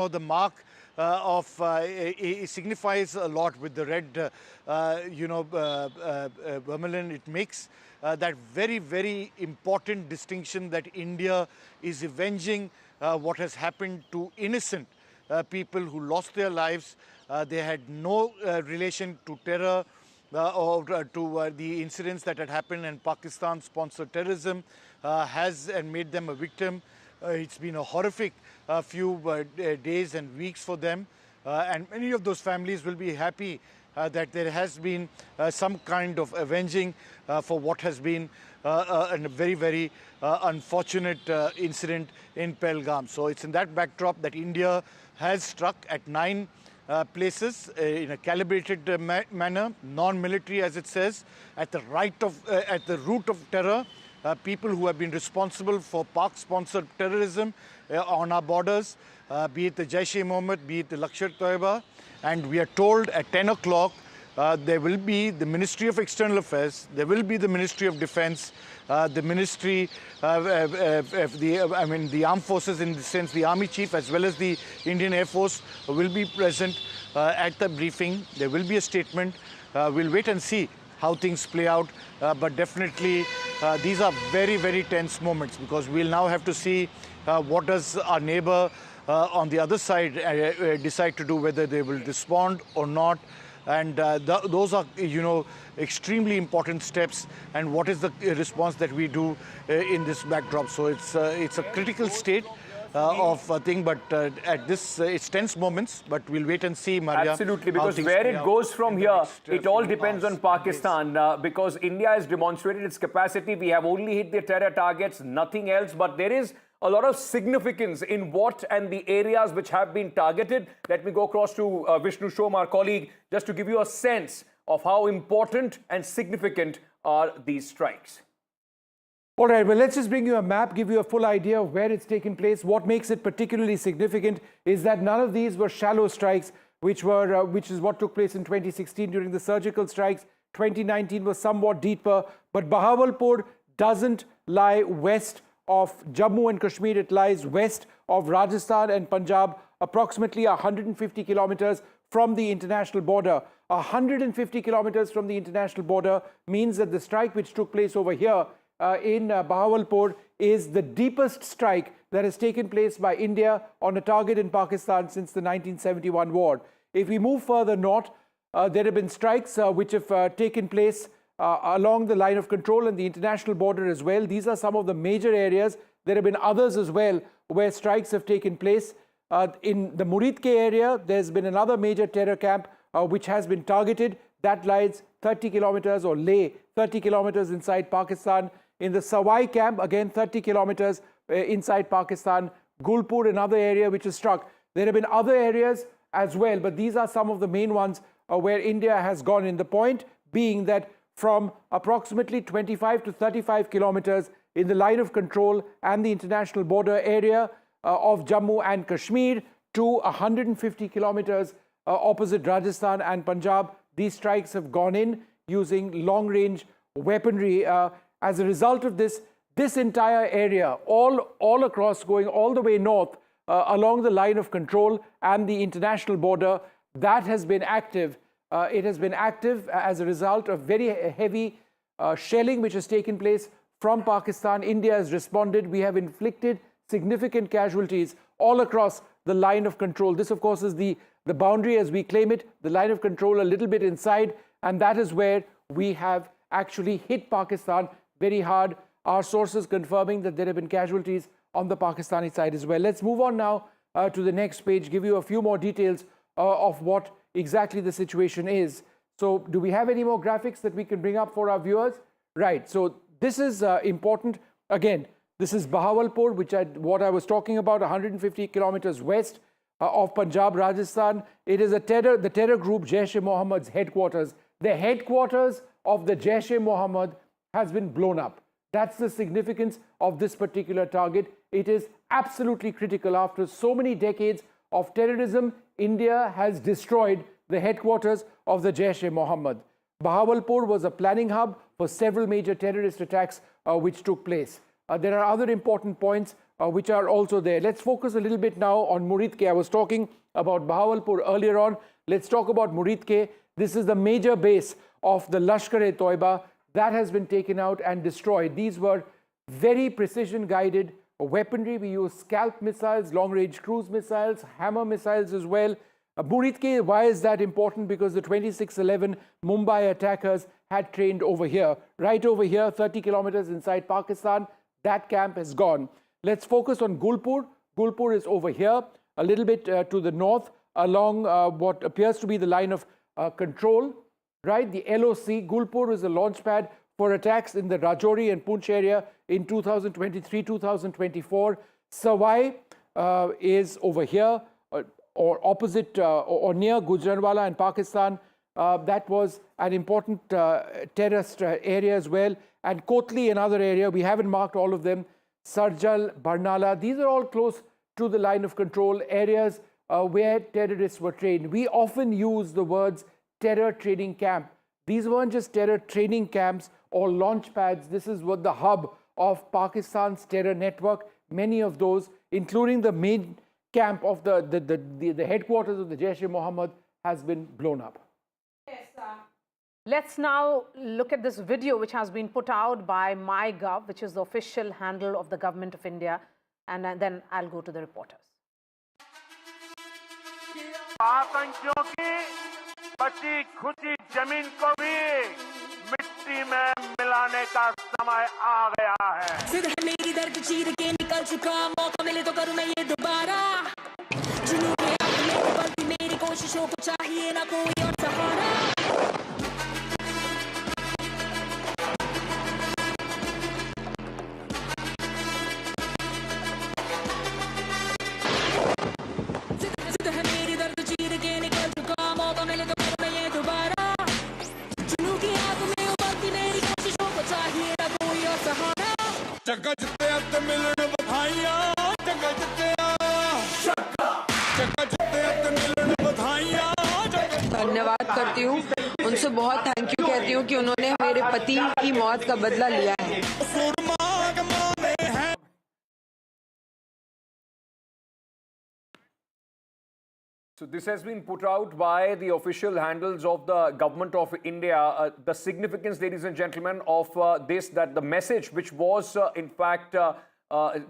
The mark it signifies a lot with the red, vermilion. It makes that very important distinction that India is avenging what has happened to innocent people who lost their lives. They had no relation to terror or to the incidents that had happened, and Pakistan-sponsored terrorism has and made them a victim. It's been a horrific few days and weeks for them, and many of those families will be happy that there has been some kind of avenging for what has been a very unfortunate incident in Pahalgam. So it's in that backdrop that India has struck at 9 places in a calibrated manner, non-military as it says, at the root of terror. People who have been responsible for Pak-sponsored terrorism on our borders, be it the Jaish-e-Mohammed, be it the Lashkar-e-Toiba. And we are told at 10 o'clock there will be the Ministry of External Affairs, there will be the Ministry of Defense, the Ministry, the Armed Forces, in the sense the Army Chief as well as the Indian Air Force will be present at the briefing. There will be a statement. We'll wait and see how things play out, but definitely these are very tense moments, because we'll now have to see what does our neighbor on the other side decide to do, whether they will respond or not. And those are, extremely important steps, and what is the response that we do in this backdrop. So it's a critical state of a thing, but at this, it's tense moments, but we'll wait and see, Maria. Absolutely, because where it goes from here, it all depends on Pakistan, because India has demonstrated its capacity. We have only hit the terror targets, nothing else, but there is a lot of significance in what and the areas which have been targeted. Let me go across to Vishnu Shom, our colleague, just to give you a sense of how important and significant are these strikes. All right, well, let's just bring you a map, give you a full idea of where it's taken place. What makes it particularly significant is that none of these were shallow strikes, which is what took place in 2016 during the surgical strikes. 2019 was somewhat deeper, but Bahawalpur doesn't lie west of Jammu and Kashmir. It lies west of Rajasthan and Punjab, approximately 150 kilometers from the international border. 150 kilometers from the international border means that the strike which took place over here in Bahawalpur is the deepest strike that has taken place by India on a target in Pakistan since the 1971 war. If we move further north, there have been strikes which have taken place along the line of control and the international border as well. These are some of the major areas. There have been others as well where strikes have taken place. In the Muridke area, there's been another major terror camp which has been targeted. That lies 30 kilometers, or lay 30 kilometers inside Pakistan. In the Sawai camp, again 30 kilometers inside Pakistan. Gulpur, another area which is struck. There have been other areas as well, but these are some of the main ones where India has gone in. The point being that from approximately 25 to 35 kilometers in the line of control and the international border area of Jammu and Kashmir to 150 kilometers opposite Rajasthan and Punjab, these strikes have gone in using long-range weaponry. As a result of this entire area, all across, going all the way north along the line of control and the international border, that has been active. It has been active as a result of very heavy shelling which has taken place from Pakistan. India has responded. We have inflicted significant casualties all across the line of control. This, of course, is the boundary as we claim it, the line of control a little bit inside, and that is where we have actually hit Pakistan very hard. Our sources confirming that there have been casualties on the Pakistani side as well. Let's move on now to the next page, give you a few more details of what exactly the situation is. So do we have any more graphics that we can bring up for our viewers? Right, so this is important. Again, this is Bahawalpur, what I was talking about, 150 kilometers west of Punjab, Rajasthan. It is the terror group Jaish-e-Mohammed's headquarters. The headquarters of the Jaish-e-Mohammed has been blown up. That's the significance of this particular target. It is absolutely critical. After so many decades of terrorism, India has destroyed the headquarters of the Jaish-e-Mohammed. Bahawalpur was a planning hub for several major terrorist attacks which took place. There are other important points which are also there. Let's focus a little bit now on Muridke. I was talking about Bahawalpur earlier on. Let's talk about Muridke. This is the major base of the Lashkar-e-Toiba that has been taken out and destroyed. These were very precision-guided weaponry. We use scalp missiles, long-range cruise missiles, hammer missiles as well. Muridke, why is that important? Because the 2611 Mumbai attackers had trained over here. Right over here, 30 kilometers inside Pakistan. That camp is gone. Let's focus on Gulpur. Gulpur is over here, a little bit to the north, along what appears to be the line of control. Right, the LOC, Gulpur is a launch pad for attacks in the Rajouri and Poonch area in 2023-2024. Sawai is over here, or opposite or near Gujranwala in Pakistan. That was an important terrorist area as well. And Kotli, another area, we haven't marked all of them. Sarjal, Barnala, these are all close to the line of control areas where terrorists were trained. We often use the words terror training camp. These weren't just terror training camps or launch pads. This is what the hub of Pakistan's terror network. Many of those, including the main camp of the headquarters of the Jaish-e-Mohammed, has been blown up. Yes, let's now look at this video which has been put out by MyGov, which is the official handle of the Government of India, and then I'll go to the reporters. आतंकियों की बची खुची जमीन को भी मिट्टी में मिलाने का समय आ गया है। जिद है मेरी दर्द चीर के निकल चुका, मौका मिले तो करूं मैं ये दोबारा। जुनून है अपने को बल्कि मेरी कोशिशों को चाहिए ना कोई और सहारा। जिद है मेरी दर्द चीर के निकल चुका, मौका मिले तो करूं मैं ये दोबारा। जुनून की आग में उबलती मेरी कोशिशों को चाहिए ना कोई और सहारा। जगह जिते अत मिलन बधाइयां, जगह जिते मिलन बधाइयां। धन्यवाद करती हूँ, उनसे बहुत थैंक यू कहती हूँ कि उन्होंने मेरे पति की मौत का बदला लिया है। So this has been put out by the official handles of the Government of India. The significance, ladies and gentlemen, of this, that the message which was in fact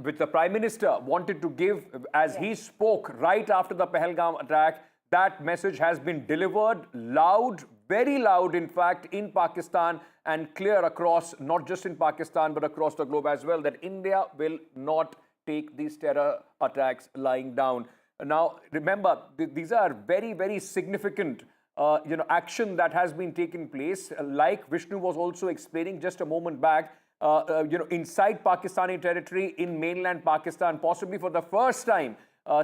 which the Prime Minister wanted to give as he spoke right after the Pahalgam attack, that message has been delivered loud, very loud in fact, in Pakistan, and clear across, not just in Pakistan but across the globe as well, that India will not take these terror attacks lying down. Now, remember, these are very, very significant action that has been taken place. Like Vishnu was also explaining just a moment back, inside Pakistani territory in mainland Pakistan, possibly for the first time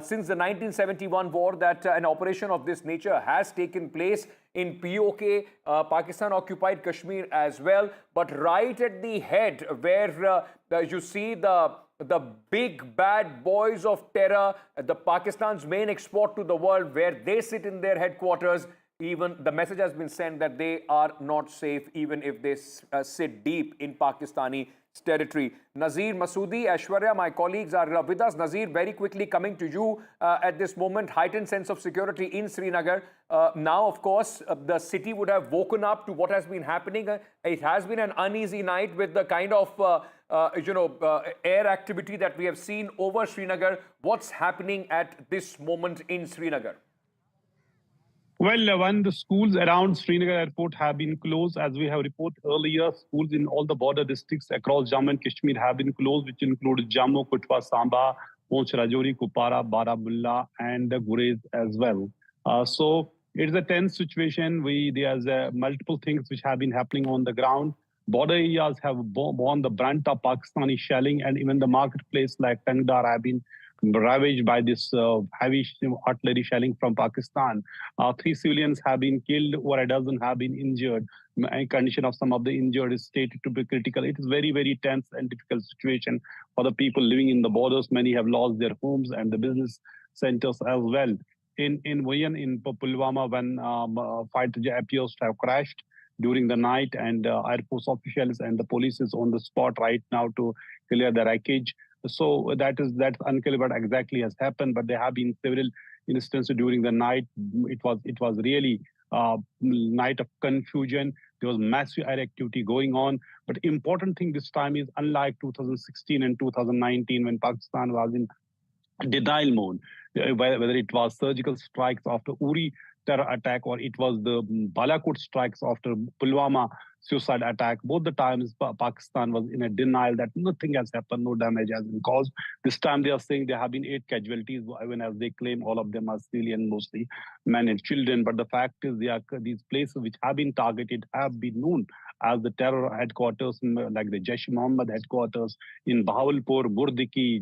since the 1971 war, that an operation of this nature has taken place in POK, Pakistan-occupied Kashmir as well. But right at the head where you see the big bad boys of terror, the Pakistan's main export to the world, where they sit in their headquarters, even the message has been sent that they are not safe even if they sit deep in Pakistani territory. Nazir, Masoodi, Aishwarya, my colleagues are with us. Nazir, very quickly coming to you at this moment, heightened sense of security in Srinagar. Now, of course, the city would have woken up to what has been happening. It has been an uneasy night with the kind of air activity that we have seen over Srinagar. What's happening at this moment in Srinagar? Well, when the schools around Srinagar airport have been closed, as we have reported earlier, schools in all the border districts across Jammu and Kashmir have been closed, which include Jammu, Kutwa, Samba, Poonch, Rajouri, Kupara, Baramulla, and Gurez as well. So it's a tense situation. There's multiple things which have been happening on the ground. Border areas have borne the brunt of Pakistani shelling, and even the marketplace like Tangdar have been ravaged by this heavy artillery shelling from Pakistan. 3 civilians have been killed, over a dozen have been injured. Condition of some of the injured is stated to be critical. It is very, very tense and difficult situation for the people living in the borders. Many have lost their homes and the business centers as well. In Pulwama, when fighter jet appears to have crashed during the night, and Air Force officials and the police is on the spot right now to clear the wreckage. So that's unclear what exactly has happened. But there have been several instances during the night. It was really night of confusion. There was massive air activity going on. But important thing this time is, unlike 2016 and 2019, when Pakistan was in denial mode, whether it was surgical strikes after Uri terror attack or it was the Blackout strikes after Pulwama suicide attack, both the times Pakistan was in a denial that nothing has happened, no damage has been caused. This time they are saying there have been 8 casualties, even as they claim all of them are civilian, mostly men and children. But the fact is, these places which have been targeted have been known as the terror headquarters, like the Jaish-e-Mohammed headquarters in Bahawalpur, Burdiki,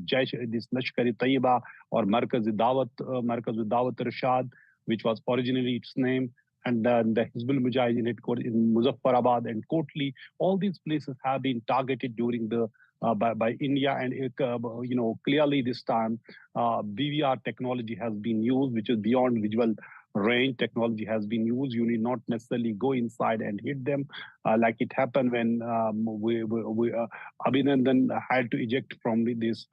this Lashkar-e-Taiba, or Markaz-e-Dawat Rashad, which was originally its name, and then the Hizbul Mujahideen headquarters in Muzaffarabad and Kotli. All these places have been targeted during the by India, and clearly this time BVR technology has been used, which is beyond visual range technology has been used. You need not necessarily go inside and hit them, like it happened when Abhinandan had to eject from his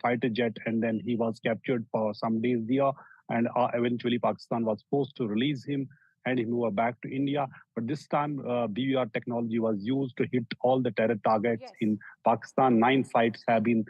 fighter jet, and then he was captured for some days there, and eventually Pakistan was forced to release him and he moved back to India. But this time BVR technology was used to hit all the terror targets in Pakistan. 9 sites have been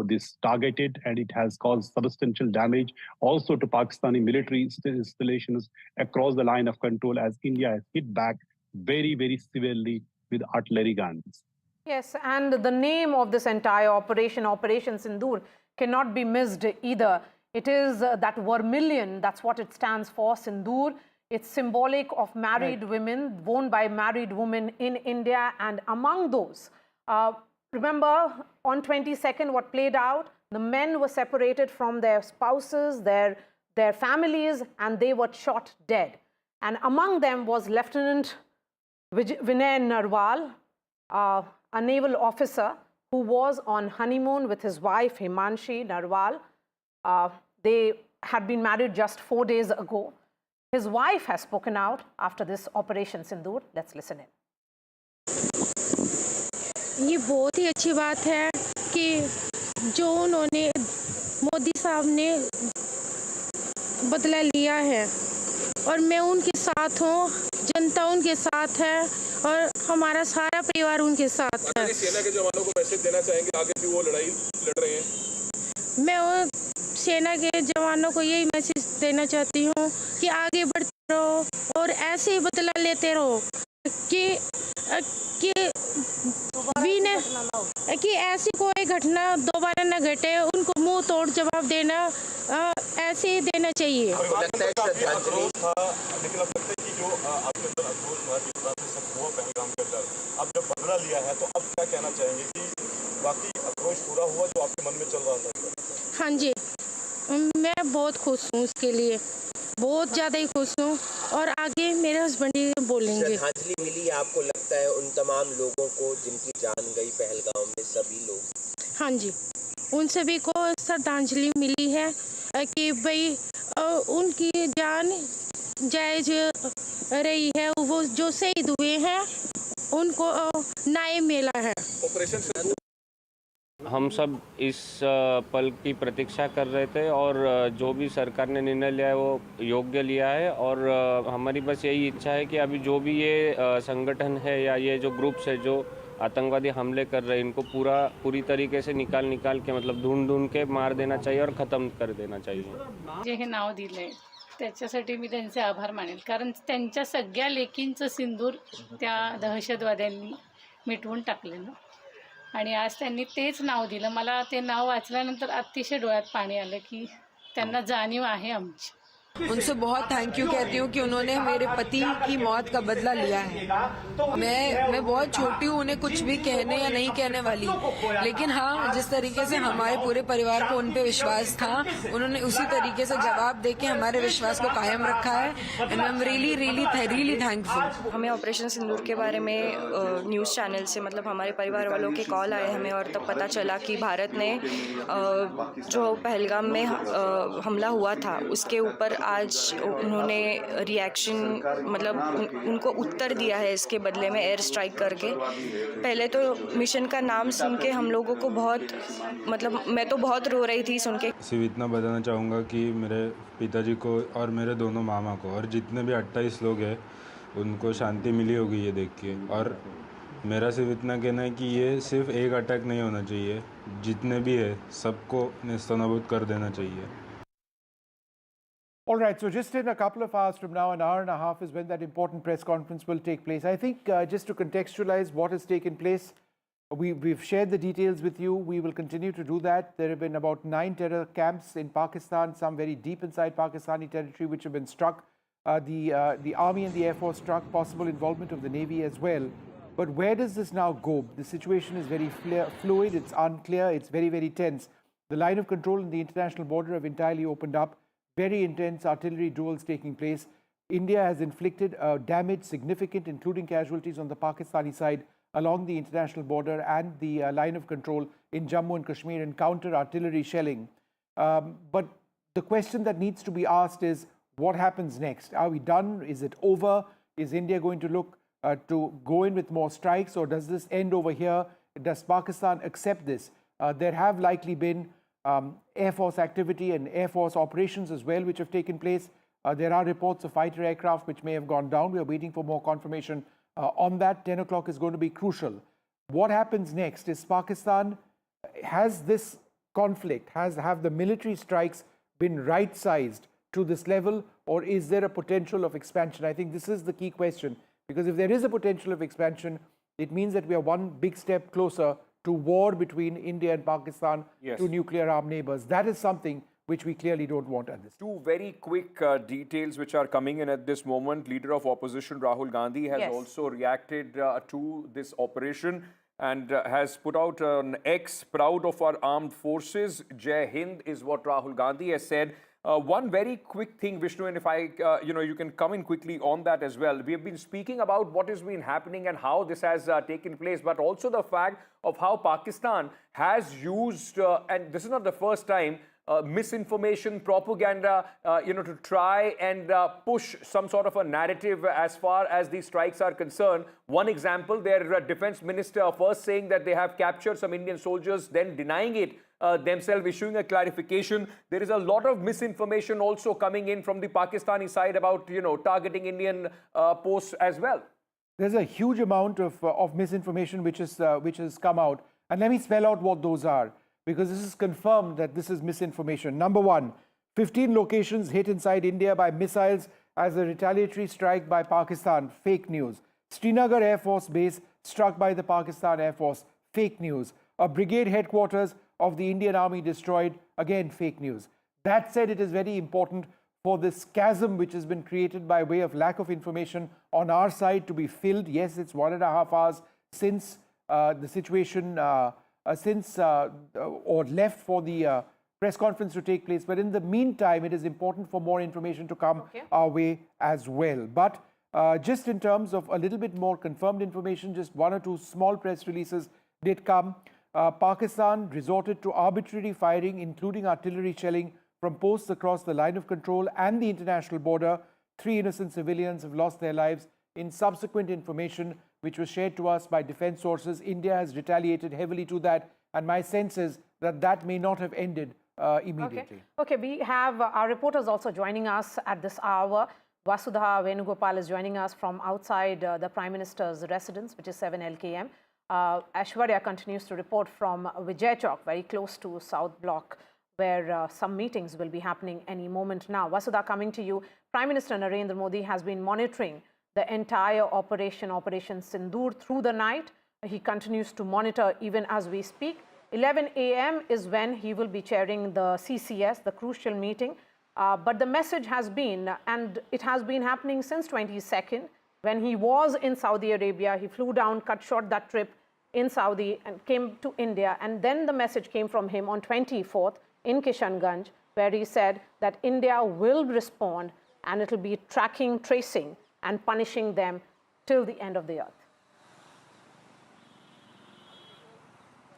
this targeted, and it has caused substantial damage also to Pakistani military installations across the line of control, as India has hit back very, very severely with artillery guns. Yes, and the name of this entire operation, Operation Sindoor, cannot be missed either. It is that vermilion, that's what it stands for, Sindoor. It's symbolic of married women, worn by married women in India. And among those, remember on 22nd what played out? The men were separated from their spouses, their families, and they were shot dead. And among them was Lieutenant Vinay Narwal, a naval officer who was on honeymoon with his wife Himanshi Narwal. They had been married just 4 days ago. His wife has spoken out after this Operation Sindoor. Let's listen in. ये बहुत ही अच्छी बात है कि जो उन्होंने मोदी साहब ने बदला लिया है, और मैं उनके साथ हूँ, जनता उनके साथ है और हमारा सारा परिवार उनके साथ है। सेना के जवानों को मैसेज देना चाहेंगे आगे भी वो लड़ाई लड़ रहे हैं? मैं सेना के जवानों को यही मैसेज देना चाहती हूँ कि आगे बढ़ते रहो और ऐसे ही बदला लेते रहो कि ऐसी कोई घटना दोबारा न घटे। उनको मुंह तोड़ जवाब देना ऐसे ही देना चाहिए। लेकिन अब लगता है कि जो आपके अंदर आक्रोश हुआ जिस तरह से सब हुआ पहलगाम के अंदर, अब जब बदला लिया है तो अब क्या कहना चाहेंगे कि बाकी आक्रोश पूरा हुआ जो आपके मन में चल रहा था? हाँ जी, मैं बहुत खुश हूँ उसके लिए, बहुत ज़्यादा ही खुश हूँ। और आगे मेरे हस्बैंड ही बोलेंगे। श्रद्धांजलि मिली आपको लगता है उन तमाम लोगों को जिनकी जान गई पहलगाम में? सभी लोग? हाँ जी, उन सभी को श्रद्धांजलि मिली है कि भाई उनकी जान जायज रही है, वो जो शहीद हुए हैं उनको न्याय मिला है। ऑपरेशन हम सब इस पल की प्रतीक्षा कर रहे थे, और जो भी सरकार ने निर्णय लिया है वो योग्य लिया है। और हमारी बस यही इच्छा है कि अभी जो भी ये संगठन है या ये जो ग्रुप्स है जो आतंकवादी हमले कर रहे हैं, इनको पूरी तरीके से निकाल के मतलब ढूंढ के मार देना चाहिए और ख़त्म कर देना चाहिए। जे हे नाव दिले त्याच्यासाठी मी त्यांचे आभार मानेल, कारण त्यांच्या सगळ्या लेकींचं सिंदूर त्या दहशतवाद्यांनी मिटवून टाकलेलं, आणि आज त्यांनी तेच नाव दिलं। मला ते नाव वाचल्यानंतर अतिशय डोळ्यात पाणी आलं की त्यांना जाणीव आहे आमची। उनसे बहुत थैंक यू कहती हूँ कि उन्होंने मेरे पति की मौत का बदला लिया है। मैं बहुत छोटी हूँ, उन्हें कुछ भी कहने या नहीं कहने वाली, लेकिन हाँ, जिस तरीके से हमारे पूरे परिवार को उन पे विश्वास था, उन्होंने उसी तरीके से जवाब देके हमारे विश्वास को कायम रखा है। And I am really thankful. हमें ऑपरेशन सिंदूर के बारे में न्यूज़ चैनल से मतलब हमारे परिवार वालों के कॉल आए हमें, और तब पता चला कि भारत ने जो पहलगाम में हमला हुआ था उसके ऊपर आज उन्होंने रिएक्शन मतलब उनको उत्तर दिया है इसके बदले में एयर स्ट्राइक करके। पहले तो मिशन का नाम सुन के हम लोगों को बहुत मतलब मैं तो बहुत रो रही थी सुन के। सिर्फ इतना बताना चाहूँगा कि मेरे पिताजी को और मेरे दोनों मामा को और जितने भी 28 लोग हैं उनको शांति मिली होगी ये देख के। और मेरा सिर्फ इतना कहना है कि ये सिर्फ एक अटैक नहीं होना चाहिए, जितने भी है सबको नेस्तनाबूद कर देना चाहिए। All right, so just in a couple of hours from now, an hour and a half is when that important press conference will take place. I think just to contextualize what has taken place, we've shared the details with you. We will continue to do that. There have been about 9 terror camps in Pakistan, some very deep inside Pakistani territory, which have been struck. The Army and the Air Force struck, possible involvement of the Navy as well. But where does this now go? The situation is very fluid, it's unclear, it's very, very tense. The line of control in the international border have entirely opened up. Very intense artillery duels taking place. India has inflicted damage significant, including casualties on the Pakistani side along the international border and the line of control in Jammu and Kashmir and counter artillery shelling. But the question that needs to be asked is, what happens next? Are we done? Is it over? Is India going to look to go in with more strikes, or does this end over here? Does Pakistan accept this? There have likely been Air Force activity and Air Force operations as well, which have taken place. There are reports of fighter aircraft which may have gone down. We are waiting for more confirmation on that. 10 o'clock is going to be crucial. What happens next? Is Pakistan, has this conflict, have the military strikes been right-sized to this level, or is there a potential of expansion? I think this is the key question, because if there is a potential of expansion, it means that we are one big step closer to war between India and Pakistan, Yes. to nuclear armed neighbors. That is something which we clearly don't want at this time. Two very quick details which are coming in at this moment. Leader of opposition Rahul Gandhi has Yes. also reacted to this operation and has put out an X, proud of our armed forces. Jai Hind is what Rahul Gandhi has said. One very quick thing, Vishnu, and if you can come in quickly on that as well. We have been speaking about what has been happening and how this has taken place, but also the fact of how Pakistan has used, and this is not the first time, misinformation, propaganda, to try and push some sort of a narrative as far as these strikes are concerned. One example, their defense minister first saying that they have captured some Indian soldiers, then denying it themselves, issuing a clarification. There is a lot of misinformation also coming in from the Pakistani side about, targeting Indian posts as well. There's a huge amount of misinformation which has come out. And let me spell out what those are, because this is confirmed that this is misinformation. Number one, 15 locations hit inside India by missiles as a retaliatory strike by Pakistan. Fake news. Srinagar Air Force Base struck by the Pakistan Air Force. Fake news. A brigade headquarters of the Indian Army destroyed. Again, fake news. That said, it is very important for this chasm which has been created by way of lack of information on our side to be filled. Yes, it's 1.5 hours since the situation, or left for the press conference to take place. But in the meantime, it is important for more information to come our way as well. But just in terms of a little bit more confirmed information, just 1 or 2 small press releases did come. Pakistan resorted to arbitrary firing, including artillery shelling from posts across the line of control and the international border. 3 innocent civilians have lost their lives. In subsequent information, which was shared to us by defense sources, India has retaliated heavily to that. And my sense is that that may not have ended immediately. Okay, we have our reporters also joining us at this hour. Vasudha Venugopal is joining us from outside the Prime Minister's residence, which is 7 LKM. Ashwarya continues to report from Vijay Chowk, very close to South Block, where some meetings will be happening any moment now. Vasudha, coming to you. Prime Minister Narendra Modi has been monitoring the entire Operation Sindoor through the night. He continues to monitor even as we speak. 11 a.m. is when he will be chairing the CCS, the crucial meeting. But the message has been, and it has been happening since 22nd, when he was in Saudi Arabia. He flew down, cut short that trip in Saudi and came to India. And then the message came from him on 24th in Kishanganj, where he said that India will respond and it will be tracking, tracing and punishing them till the end of the earth.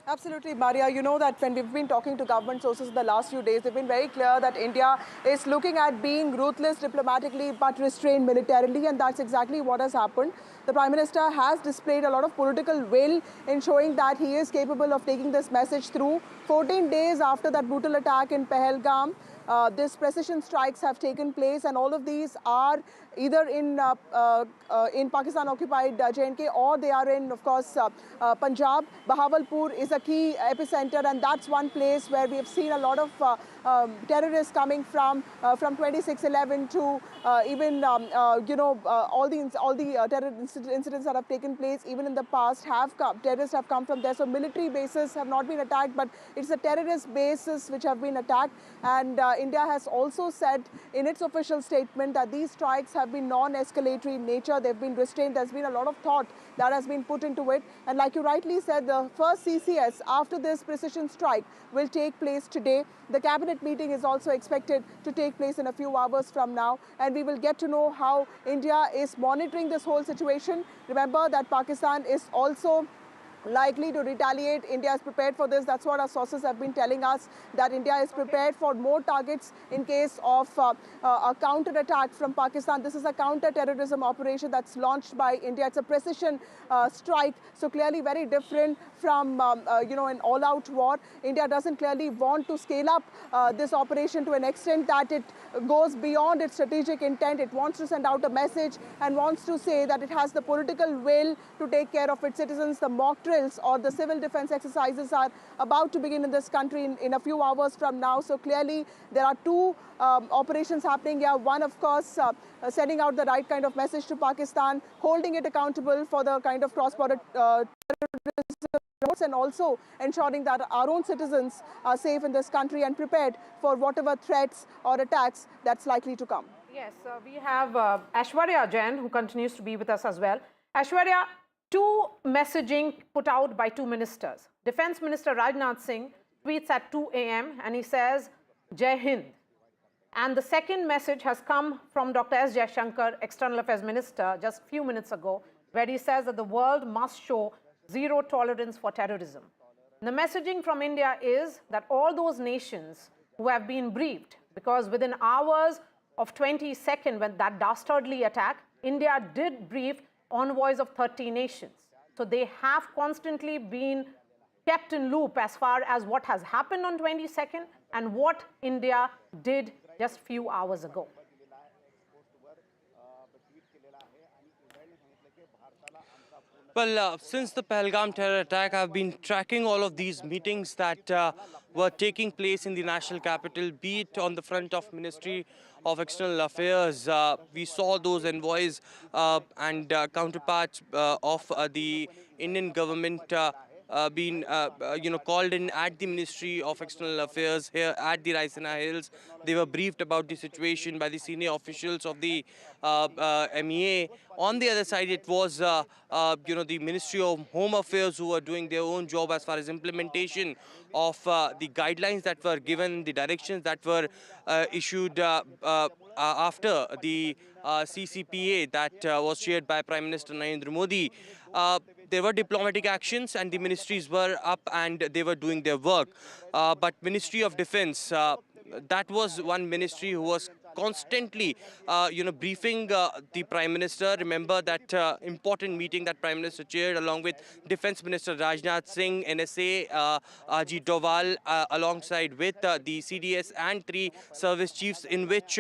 Absolutely, Maria. You know that when we've been talking to government sources in the last few days, they've been very clear that India is looking at being ruthless diplomatically but restrained militarily, and that's exactly what has happened. The Prime Minister has displayed a lot of political will in showing that he is capable of taking this message through. 14 days after that brutal attack in Pahalgam, these precision strikes have taken place, and all of these are either in Pakistan-occupied J&K, or they are in, of course, Punjab. Bahawalpur is a key epicenter, and that's one place where we have seen a lot of terrorists coming from 26/11 to even all the terror incidents that have taken place even in the past terrorists have come from there. So military bases have not been attacked, but it's the terrorist bases which have been attacked. And India has also said in its official statement that these strikes have been non-escalatory in nature. They've been restrained. There's been a lot of thought that has been put into it. And like you rightly said, the first CCS after this precision strike will take place today. The cabinet meeting is also expected to take place in a few hours from now, and we will get to know how India is monitoring this whole situation. Remember that Pakistan is also likely to retaliate. India is prepared for this. That's what our sources have been telling us, that India is prepared for more targets in case of a counter-attack from Pakistan. This is a counter-terrorism operation that's launched by India. It's a precision strike, so clearly very different from an all-out war. India doesn't clearly want to scale up this operation to an extent that it goes beyond its strategic intent. It wants to send out a message and wants to say that it has the political will to take care of its citizens. The mock drills or the civil defense exercises are about to begin in this country in a few hours from now. So clearly there are two operations happening here. One, of course, sending out the right kind of message to Pakistan, holding it accountable for the kind of cross-border terrorism, and also ensuring that our own citizens are safe in this country and prepared for whatever threats or attacks that's likely to come. Yes, we have Aishwarya Jain, who continues to be with us as well. Aishwarya, two messaging put out by two ministers. Defense Minister Rajnath Singh tweets at 2 a.m. and he says, Jai Hind. And the second message has come from Dr. S. Jaishankar, External Affairs Minister, just a few minutes ago, where he says that the world must show zero tolerance for terrorism. The messaging from India is that all those nations who have been briefed, because within hours of 22nd, when that dastardly attack, India did brief envoys of 30 nations. So they have constantly been kept in loop as far as what has happened on 22nd and what India did just a few hours ago. Well, since the Pahalgam terror attack, I've been tracking all of these meetings that were taking place in the national capital, be it on the front of Ministry of External Affairs. We saw those envoys and counterparts of the Indian government been called in at the Ministry of External Affairs here at the Raisina Hills. They were briefed about the situation by the senior officials of the MEA. On the other side, it was the Ministry of Home Affairs who were doing their own job as far as implementation of the guidelines that were given, the directions that were issued after the CCPA that was chaired by Prime Minister Narendra Modi. There were diplomatic actions and the ministries were up and they were doing their work. But Ministry of Defense, that was one ministry who was constantly, briefing the Prime Minister. Remember that important meeting that Prime Minister chaired along with Defense Minister Rajnath Singh, NSA, Ajit Doval, alongside with the CDS and 3 service chiefs, in which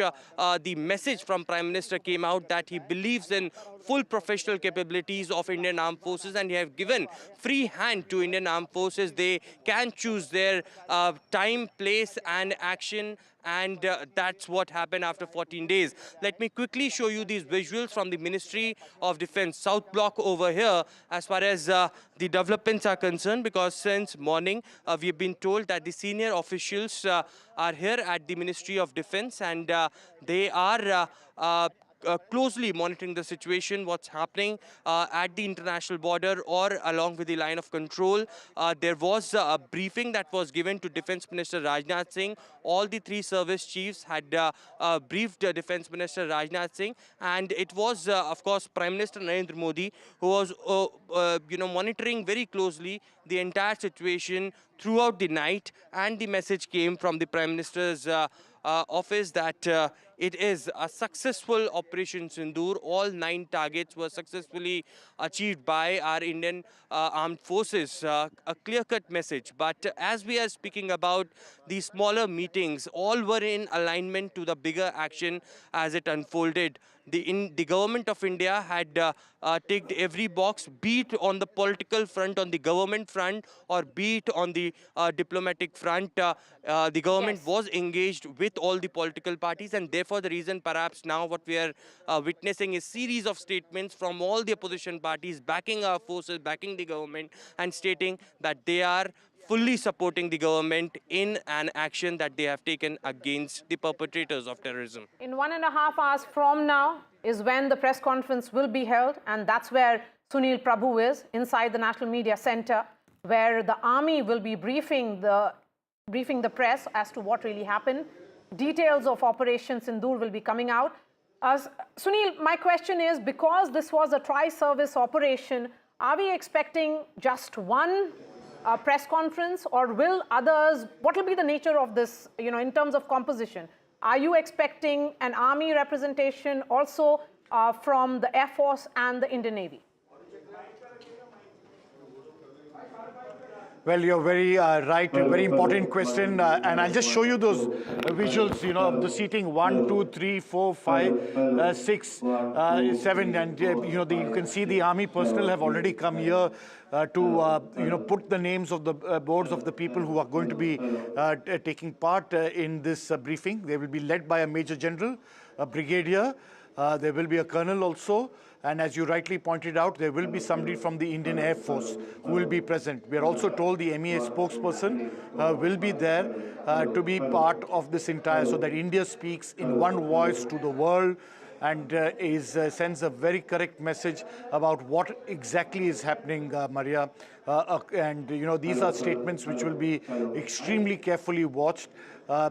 the message from Prime Minister came out that he believes in full professional capabilities of Indian Armed Forces and he have given free hand to Indian Armed Forces. They can choose their time, place and action, and that's what happened after 14 days. Let me quickly show you these visuals from the Ministry of Defense South Block over here as far as the developments are concerned, because since morning we've been told that the senior officials are here at the Ministry of Defense and they are closely monitoring the situation, what's happening at the international border or along with the line of control. There was a briefing that was given to Defense Minister Rajnath Singh. All the three service chiefs had briefed Defense Minister Rajnath Singh, and it was, of course, Prime Minister Narendra Modi who was, monitoring very closely the entire situation throughout the night, and the message came from the Prime Minister's office that it is a successful Operation Sindoor. All 9 targets were successfully achieved by our Indian armed forces. A clear-cut message. But as we are speaking about the smaller meetings, all were in alignment to the bigger action as it unfolded. The government of India had ticked every box, be it on the political front, on the government front, or be it on the diplomatic front. The government was engaged with all the political parties, and therefore the reason perhaps now what we are witnessing is series of statements from all the opposition parties backing our forces, backing the government, and stating that they are fully supporting the government in an action that they have taken against the perpetrators of terrorism. In 1.5 hours from now is when the press conference will be held, and that's where Sunil Prabhu is, inside the National Media Center, where the army will be briefing the press as to what really happened. Details of Operation Sindoor will be coming out. Sunil, my question is, because this was a tri-service operation, are we expecting just one press conference, or will others, what will be the nature of this, in terms of composition? Are you expecting an army representation also from the Air Force and the Indian Navy? Well, you're very right, a very important question. And I'll just show you those visuals, of the seating 1, 2, 3, 4, 5, 6, 7. And, you can see the army personnel have already come here to, put the names of the boards of the people who are going to be taking part in this briefing. They will be led by a Major General, a Brigadier. There will be a Colonel also. And as you rightly pointed out, there will be somebody from the Indian Air Force who will be present. We are also told the MEA spokesperson will be there to be part of this entire, so that India speaks in one voice to the world and sends a very correct message about what exactly is happening, Maria. And, these are statements which will be extremely carefully watched.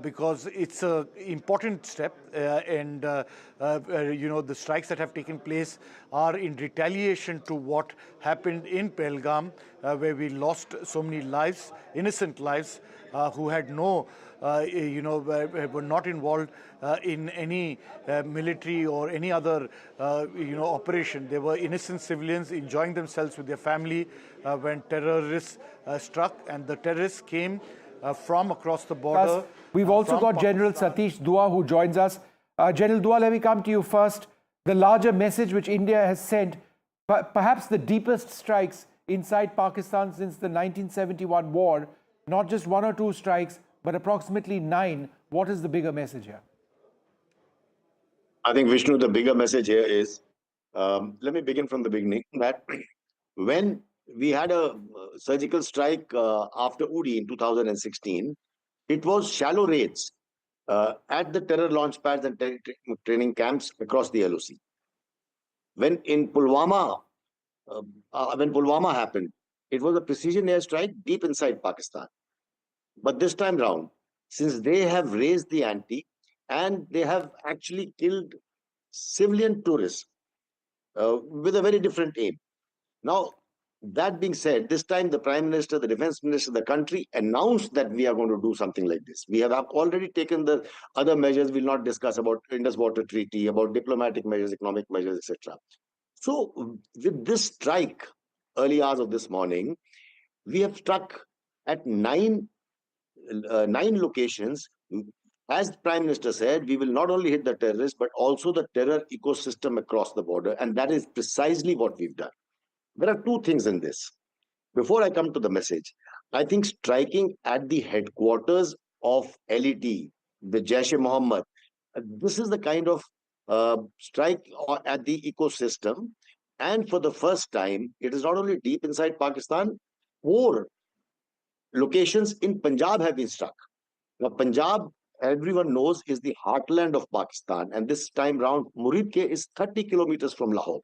Because it's an important step, and the strikes that have taken place are in retaliation to what happened in Pahalgam, where we lost so many lives, innocent lives, who had no, were not involved in any military or any other, operation. They were innocent civilians enjoying themselves with their family when terrorists struck, and the terrorists came from across the border. We've also got General Satish Dua who joins us. General Dua, let me come to you first. The larger message which India has sent, perhaps the deepest strikes inside Pakistan since the 1971 war, not just 1 or 2 strikes, but approximately 9. What is the bigger message here? I think, Vishnu, the bigger message here is, let me begin from the beginning, that when we had a surgical strike after Uri in 2016, it was shallow raids at the terror launch pads and training camps across the LOC. When Pulwama happened, it was a precision airstrike deep inside Pakistan. But this time round, since they have raised the ante and they have actually killed civilian tourists with a very different aim. Now, that being said, this time the Prime Minister, the Defense Minister, the country announced that we are going to do something like this. We have already taken the other measures. We'll not discuss about Indus Water Treaty, about diplomatic measures, economic measures, etc. So with this strike, early hours of this morning, we have struck at 9 locations. As the Prime Minister said, we will not only hit the terrorists, but also the terror ecosystem across the border. And that is precisely what we've done. There are 2 things in this. Before I come to the message, I think striking at the headquarters of LET, the Jaish-e-Mohammed, this is the kind of strike at the ecosystem. And for the first time, it is not only deep inside Pakistan, 4 locations in Punjab have been struck. Now, Punjab everyone knows is the heartland of Pakistan. And this time round, Murid Ke is 30 kilometers from Lahore.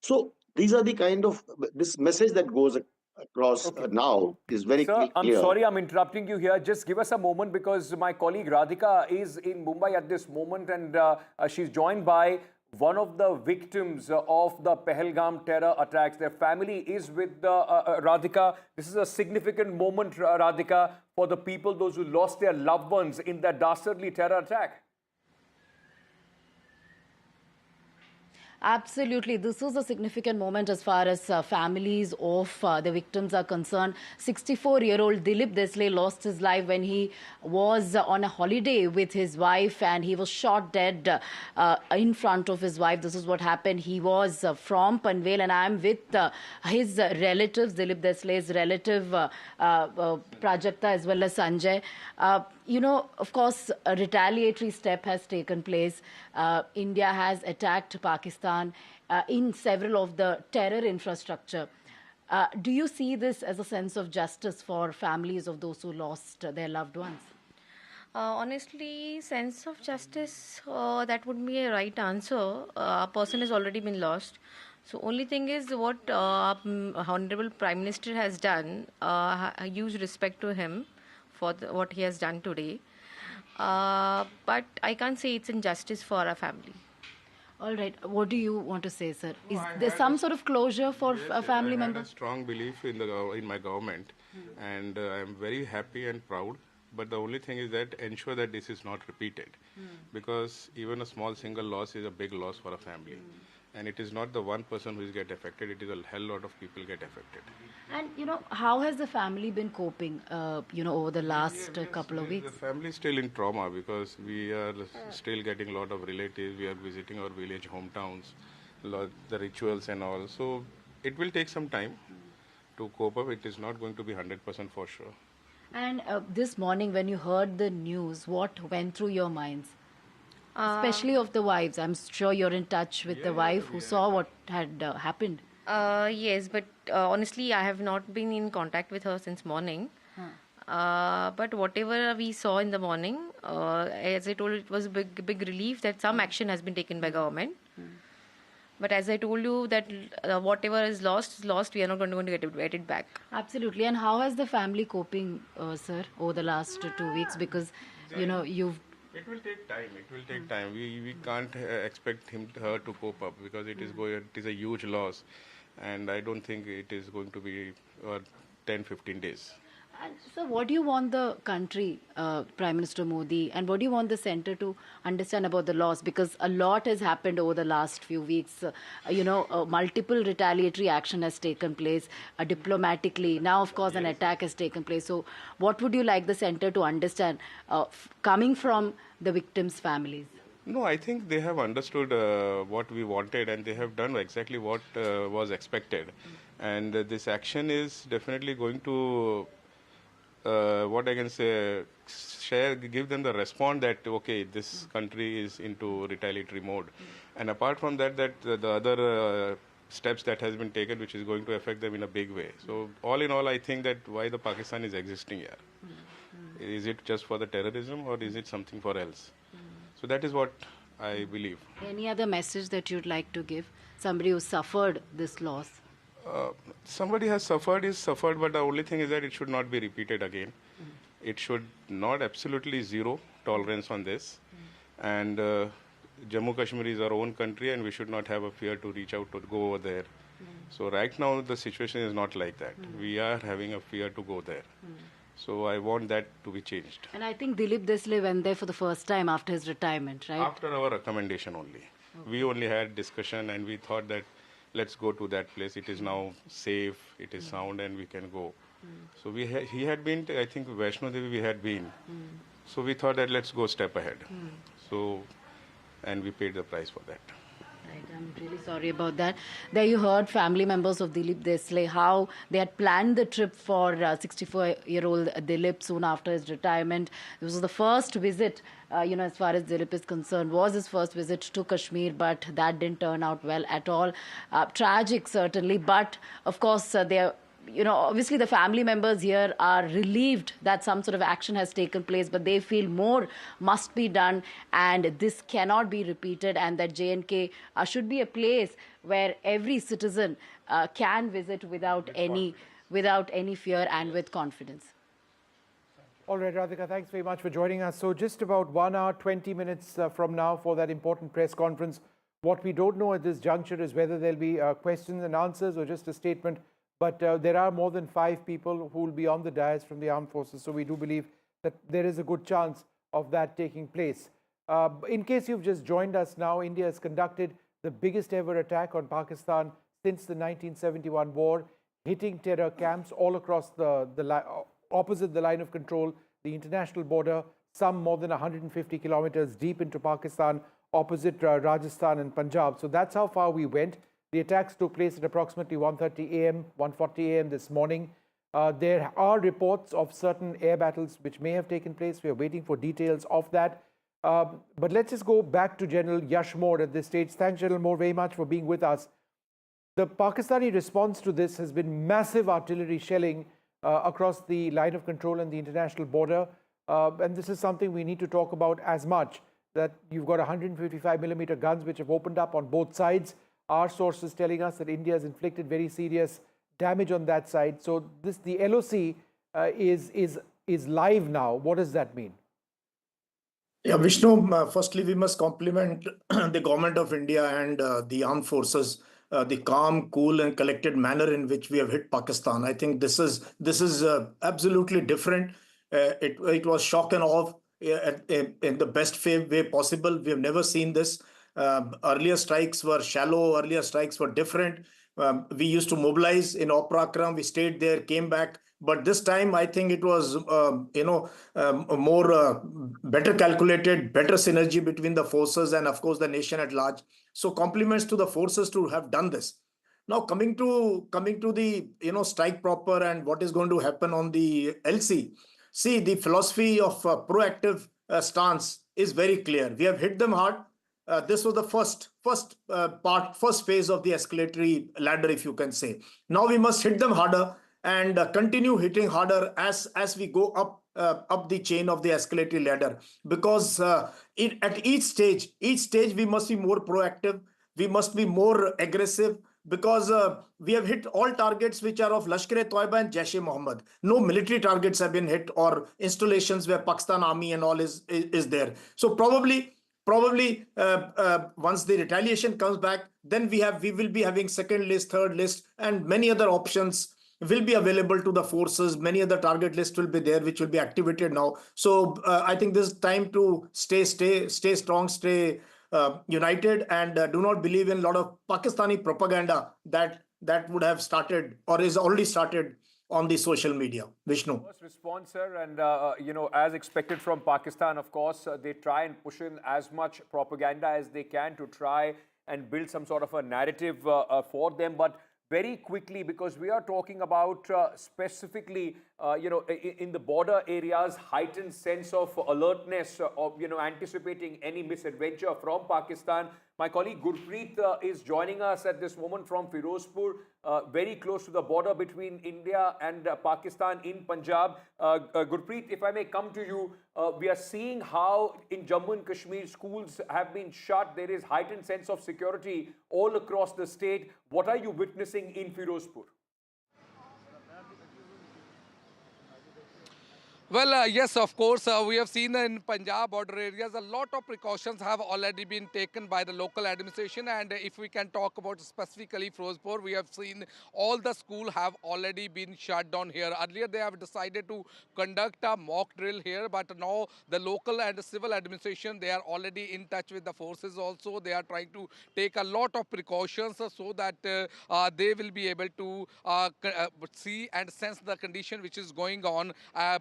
So these are the kind of, this message that goes across now is very Sir, I'm clear. sorry I'm interrupting you here. Just give us a moment because my colleague Radhika is in Mumbai at this moment and she's joined by one of the victims of the Pahalgam terror attacks. Their family is with Radhika. This is a significant moment, Radhika, for the people, those who lost their loved ones in that dastardly terror attack. Absolutely. This was a significant moment as far as families of the victims are concerned. 64-year-old Dilip Desle lost his life when he was on a holiday with his wife and he was shot dead in front of his wife. This is what happened. He was from Panvel and I am with his relatives, Dilip Desle's relative Prajakta as well as Sanjay. You know, of course, a retaliatory step has taken place. India has attacked Pakistan in several of the terror infrastructure. Do you see this as a sense of justice for families of those who lost their loved ones? Honestly, sense of justice, that would be a right answer. A person has already been lost. So only thing is what Honorable Prime Minister has done, a huge respect to him for what he has done today. But I can't say it's injustice for our family. All right. What do you want to say, sir? Is there some sort of closure for a family member? I have a strong belief in my government, and I am very happy and proud. But the only thing is that ensure that this is not repeated, because even a small single loss is a big loss for a family. And it is not the one person who is get affected, it is a hell lot of people get affected. And, you know, how has the family been coping, you know, over the last couple of weeks? The family is still in trauma because we are still getting a lot of relatives. We are visiting our village hometowns, the rituals and all. So it will take some time to cope up. It is not going to be 100% for sure. And this morning when you heard the news, what went through your minds? Especially of the wives. I'm sure you're in touch with the wife who saw what had happened. Yes, but honestly, I have not been in contact with her since morning. But whatever we saw in the morning, as I told, it was a big relief that some action has been taken by government. But as I told you that whatever is lost, we are not going to get it back. Absolutely. And how has the family coping, sir, over the last 2 weeks? Because, you know, It will take time. It will take time. We can't expect her to cope up because it is a huge loss, and I don't think it is going to be 10-15 days. And so what do you want the country, Prime Minister Modi, and what do you want the centre to understand about the loss? Because a lot has happened over the last few weeks. You know, multiple retaliatory action has taken place diplomatically. Now, of course, an attack has taken place. So what would you like the centre to understand coming from the victims' families? No, I think they have understood what we wanted and they have done exactly what was expected. And this action is definitely going to what I can say, give them the response that, okay, this country is into retaliatory mode. And apart from that, the other steps that has been taken, which is going to affect them in a big way. So all in all, I think that why the Pakistan is existing here. Is it just for the terrorism or is it something for else? So that is what I believe. Any other message that you'd like to give? Somebody who suffered this loss? Somebody has suffered, but the only thing is that it should not be repeated again. It should not absolutely zero tolerance on this. And Jammu Kashmir is our own country and we should not have a fear to reach out to go over there. So right now the situation is not like that. We are having a fear to go there. So I want that to be changed. And I think Dilip Desle went there for the first time after his retirement, right? After our recommendation only. We only had discussion and we thought that let's go to that place. It is now safe, it is sound, and we can go. So he had been, I think Vaishno Devi we had been. So we thought that let's go step ahead. So, and we paid the price for that. Right, I'm really sorry about that. There you heard family members of Dilip Desle, how they had planned the trip for 64-year-old Dilip soon after his retirement. It was the first visit, you know, as far as Dilip is concerned, was his first visit to Kashmir, but that didn't turn out well at all. Tragic, certainly, but of course, obviously the family members here are relieved that some sort of action has taken place, but they feel more must be done and this cannot be repeated, and that J&K should be a place where every citizen can visit without any fear and with confidence. All right, Radhika, thanks very much for joining us. So just about 1 hour, 20 minutes from now for that important press conference. What we don't know at this juncture is whether there'll be questions and answers or just a statement. But there are more than 5 people who will be on the dais from the armed forces. So we do believe that there is a good chance of that taking place. In case you've just joined us now, India has conducted the biggest ever attack on Pakistan since the 1971 war, hitting terror camps all across opposite the line of control, the international border, some more than 150 kilometers deep into Pakistan, opposite Rajasthan and Punjab. So that's how far we went. The attacks took place at approximately 1:30 a.m., 1:40 a.m. this morning. There are reports of certain air battles which may have taken place. We are waiting for details of that. But let's just go back to General Yash Moore at this stage. Thanks, General Moore, very much for being with us. The Pakistani response to this has been massive artillery shelling across the line of control and the international border. And this is something we need to talk about as much, that you've got 155mm guns which have opened up on both sides. Our sources telling us that India has inflicted very serious damage on that side. So the LOC is live now. What does that mean? Yeah, Vishnu, firstly, we must compliment the government of India and the armed forces, the calm, cool, and collected manner in which we have hit Pakistan. I think this is absolutely different. It was shock and awe in the best way possible. We have never seen this. Earlier strikes were shallow. Earlier strikes were different. We used to mobilize in Oprakram. We stayed there, came back. But this time, I think it was, more better calculated, better synergy between the forces and, of course, the nation at large. So compliments to the forces to have done this. Now, coming to the strike proper and what is going to happen on the LC. See, the philosophy of proactive stance is very clear. We have hit them hard. This was the first phase of the escalatory ladder, if you can say. Now we must hit them harder and continue hitting harder as we go up the chain of the escalatory ladder. Because at each stage we must be more proactive. We must be more aggressive. Because we have hit all targets which are of Lashkar-e-Toiba and Jaish-e-Mohammed. No military targets have been hit or installations where Pakistan Army and all is there. So probably once the retaliation comes back, then we will be having second list, third list, and many other options will be available to the forces. Many other target lists will be there, which will be activated now. So I think this is time to stay strong, stay united, and do not believe in a lot of Pakistani propaganda that would have started or is already started on the social media. Vishnu. First response, sir, and as expected from Pakistan, of course, they try and push in as much propaganda as they can to try and build some sort of a narrative for them. But very quickly, because we are talking about specifically, in the border areas, heightened sense of alertness of, anticipating any misadventure from Pakistan. My colleague Gurpreet is joining us at this moment from Firozpur, very close to the border between India and Pakistan in Punjab. Gurpreet, if I may come to you, we are seeing how in Jammu and Kashmir schools have been shut. There is heightened sense of security all across the state. What are you witnessing in Firozpur? Well, yes, of course, we have seen in Punjab border areas, a lot of precautions have already been taken by the local administration. And if we can talk about specifically Firozpur, we have seen all the schools have already been shut down here. Earlier, they have decided to conduct a mock drill here, but now the local and civil administration, they are already in touch with the forces also. They are trying to take a lot of precautions so that they will be able to see and sense the condition which is going on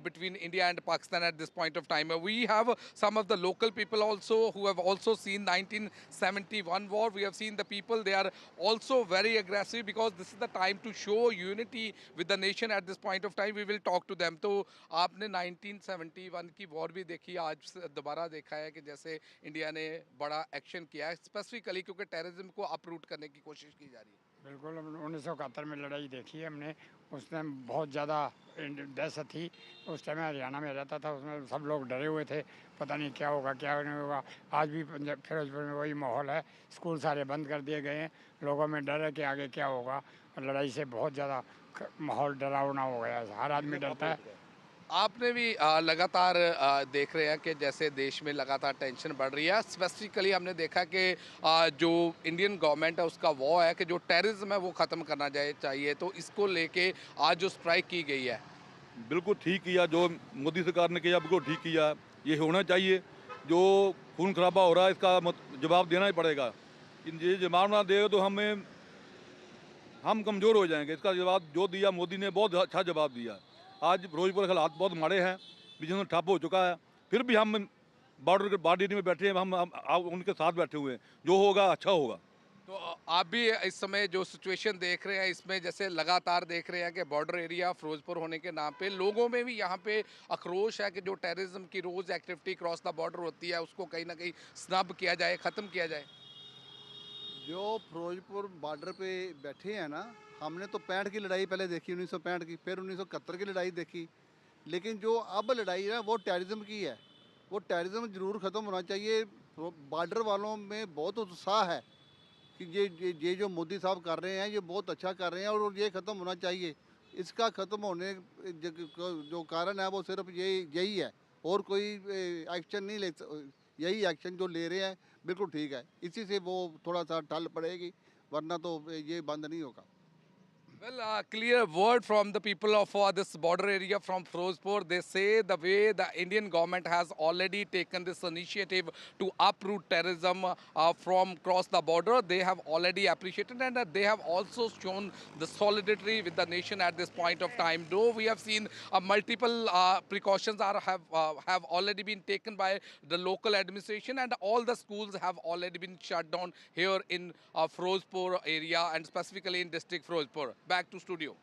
between India and Pakistan at this point of time. We have some of the local people also who have also seen 1971 war. We have seen the people, they are also very aggressive because this is the time to show unity with the nation at this point of time. We will talk to them. तो आपने 1971 की war भी देखी, आज दोबारा देखा है कि जैसे इंडिया ने बड़ा एक्शन किया है स्पेसिफिकली क्योंकि टेररिज्म को अपरूट करने की कोशिश की जा रही है. बिल्कुल 1971 में लड़ाई देखी है हमने। उस टाइम बहुत ज़्यादा दहशत थी। उस टाइम मैं हरियाणा में रहता था, उसमें सब लोग डरे हुए थे, पता नहीं क्या होगा क्या नहीं होगा। आज भी पंजाब फिरोजपुर में वही माहौल है, स्कूल सारे बंद कर दिए गए हैं, लोगों में डर है कि आगे क्या होगा। और लड़ाई से बहुत ज़्यादा माहौल डरावना हो गया है, हर आदमी डरता है। आपने भी लगातार देख रहे हैं कि जैसे देश में लगातार टेंशन बढ़ रही है। स्पेसिफिकली हमने देखा कि जो इंडियन गवर्नमेंट है उसका वो है कि जो टेररिज्म है वो ख़त्म करना चाहिए, तो इसको लेके आज जो स्ट्राइक की गई है। बिल्कुल ठीक किया, जो मोदी सरकार ने किया बिल्कुल ठीक किया। ये होना चाहिए। जो खून खराबा हो रहा है इसका जवाब देना ही पड़ेगा। ये जवाब ना देगा तो हम कमज़ोर हो जाएंगे। इसका जवाब जो दिया मोदी ने बहुत अच्छा जवाब दिया। आज फिरोजपुर के हालात बहुत माड़े हैं, बिजनेस ठप हो चुका है, फिर भी हम बॉर्डर में बैठे हैं, हम उनके साथ बैठे हुए हैं। जो होगा अच्छा होगा। तो आप भी इस समय जो सिचुएशन देख रहे हैं इसमें जैसे लगातार देख रहे हैं कि बॉर्डर एरिया फिरोजपुर होने के नाम पे लोगों में भी यहाँ पे आक्रोश है कि जो टेररिज्म की रोज़ एक्टिविटी क्रॉस द बॉर्डर होती है उसको कहीं ना कहीं स्नब किया जाए, ख़त्म किया जाए। जो फिरोजपुर बॉर्डर पे बैठे हैं ना, हमने तो 65 की लड़ाई पहले देखी, 1965 की, फिर 1971 की लड़ाई देखी, लेकिन जो अब लड़ाई है वो टेररिज्म की है। वो टेररिज्म ज़रूर ख़त्म होना चाहिए। बॉर्डर वालों में बहुत उत्साह है कि ये जो मोदी साहब कर रहे हैं ये बहुत अच्छा कर रहे हैं और ये ख़त्म होना चाहिए। इसका ख़त्म होने जो कारण है वो सिर्फ यही है, और कोई एक्शन नहीं ले। यही एक्शन जो ले रहे हैं बिल्कुल ठीक है, इसी से वो थोड़ा सा ठल पड़ेगी, वरना तो ये बंद नहीं होगा। Well, clear word from the people of this border area from Firozpur. They say the way the Indian government has already taken this initiative to uproot terrorism from across the border. They have already appreciated and they have also shown the solidarity with the nation at this point of time. Though we have seen multiple precautions have already been taken by the local administration and all the schools have already been shut down here in Firozpur area and specifically in district Firozpur. Back to studio.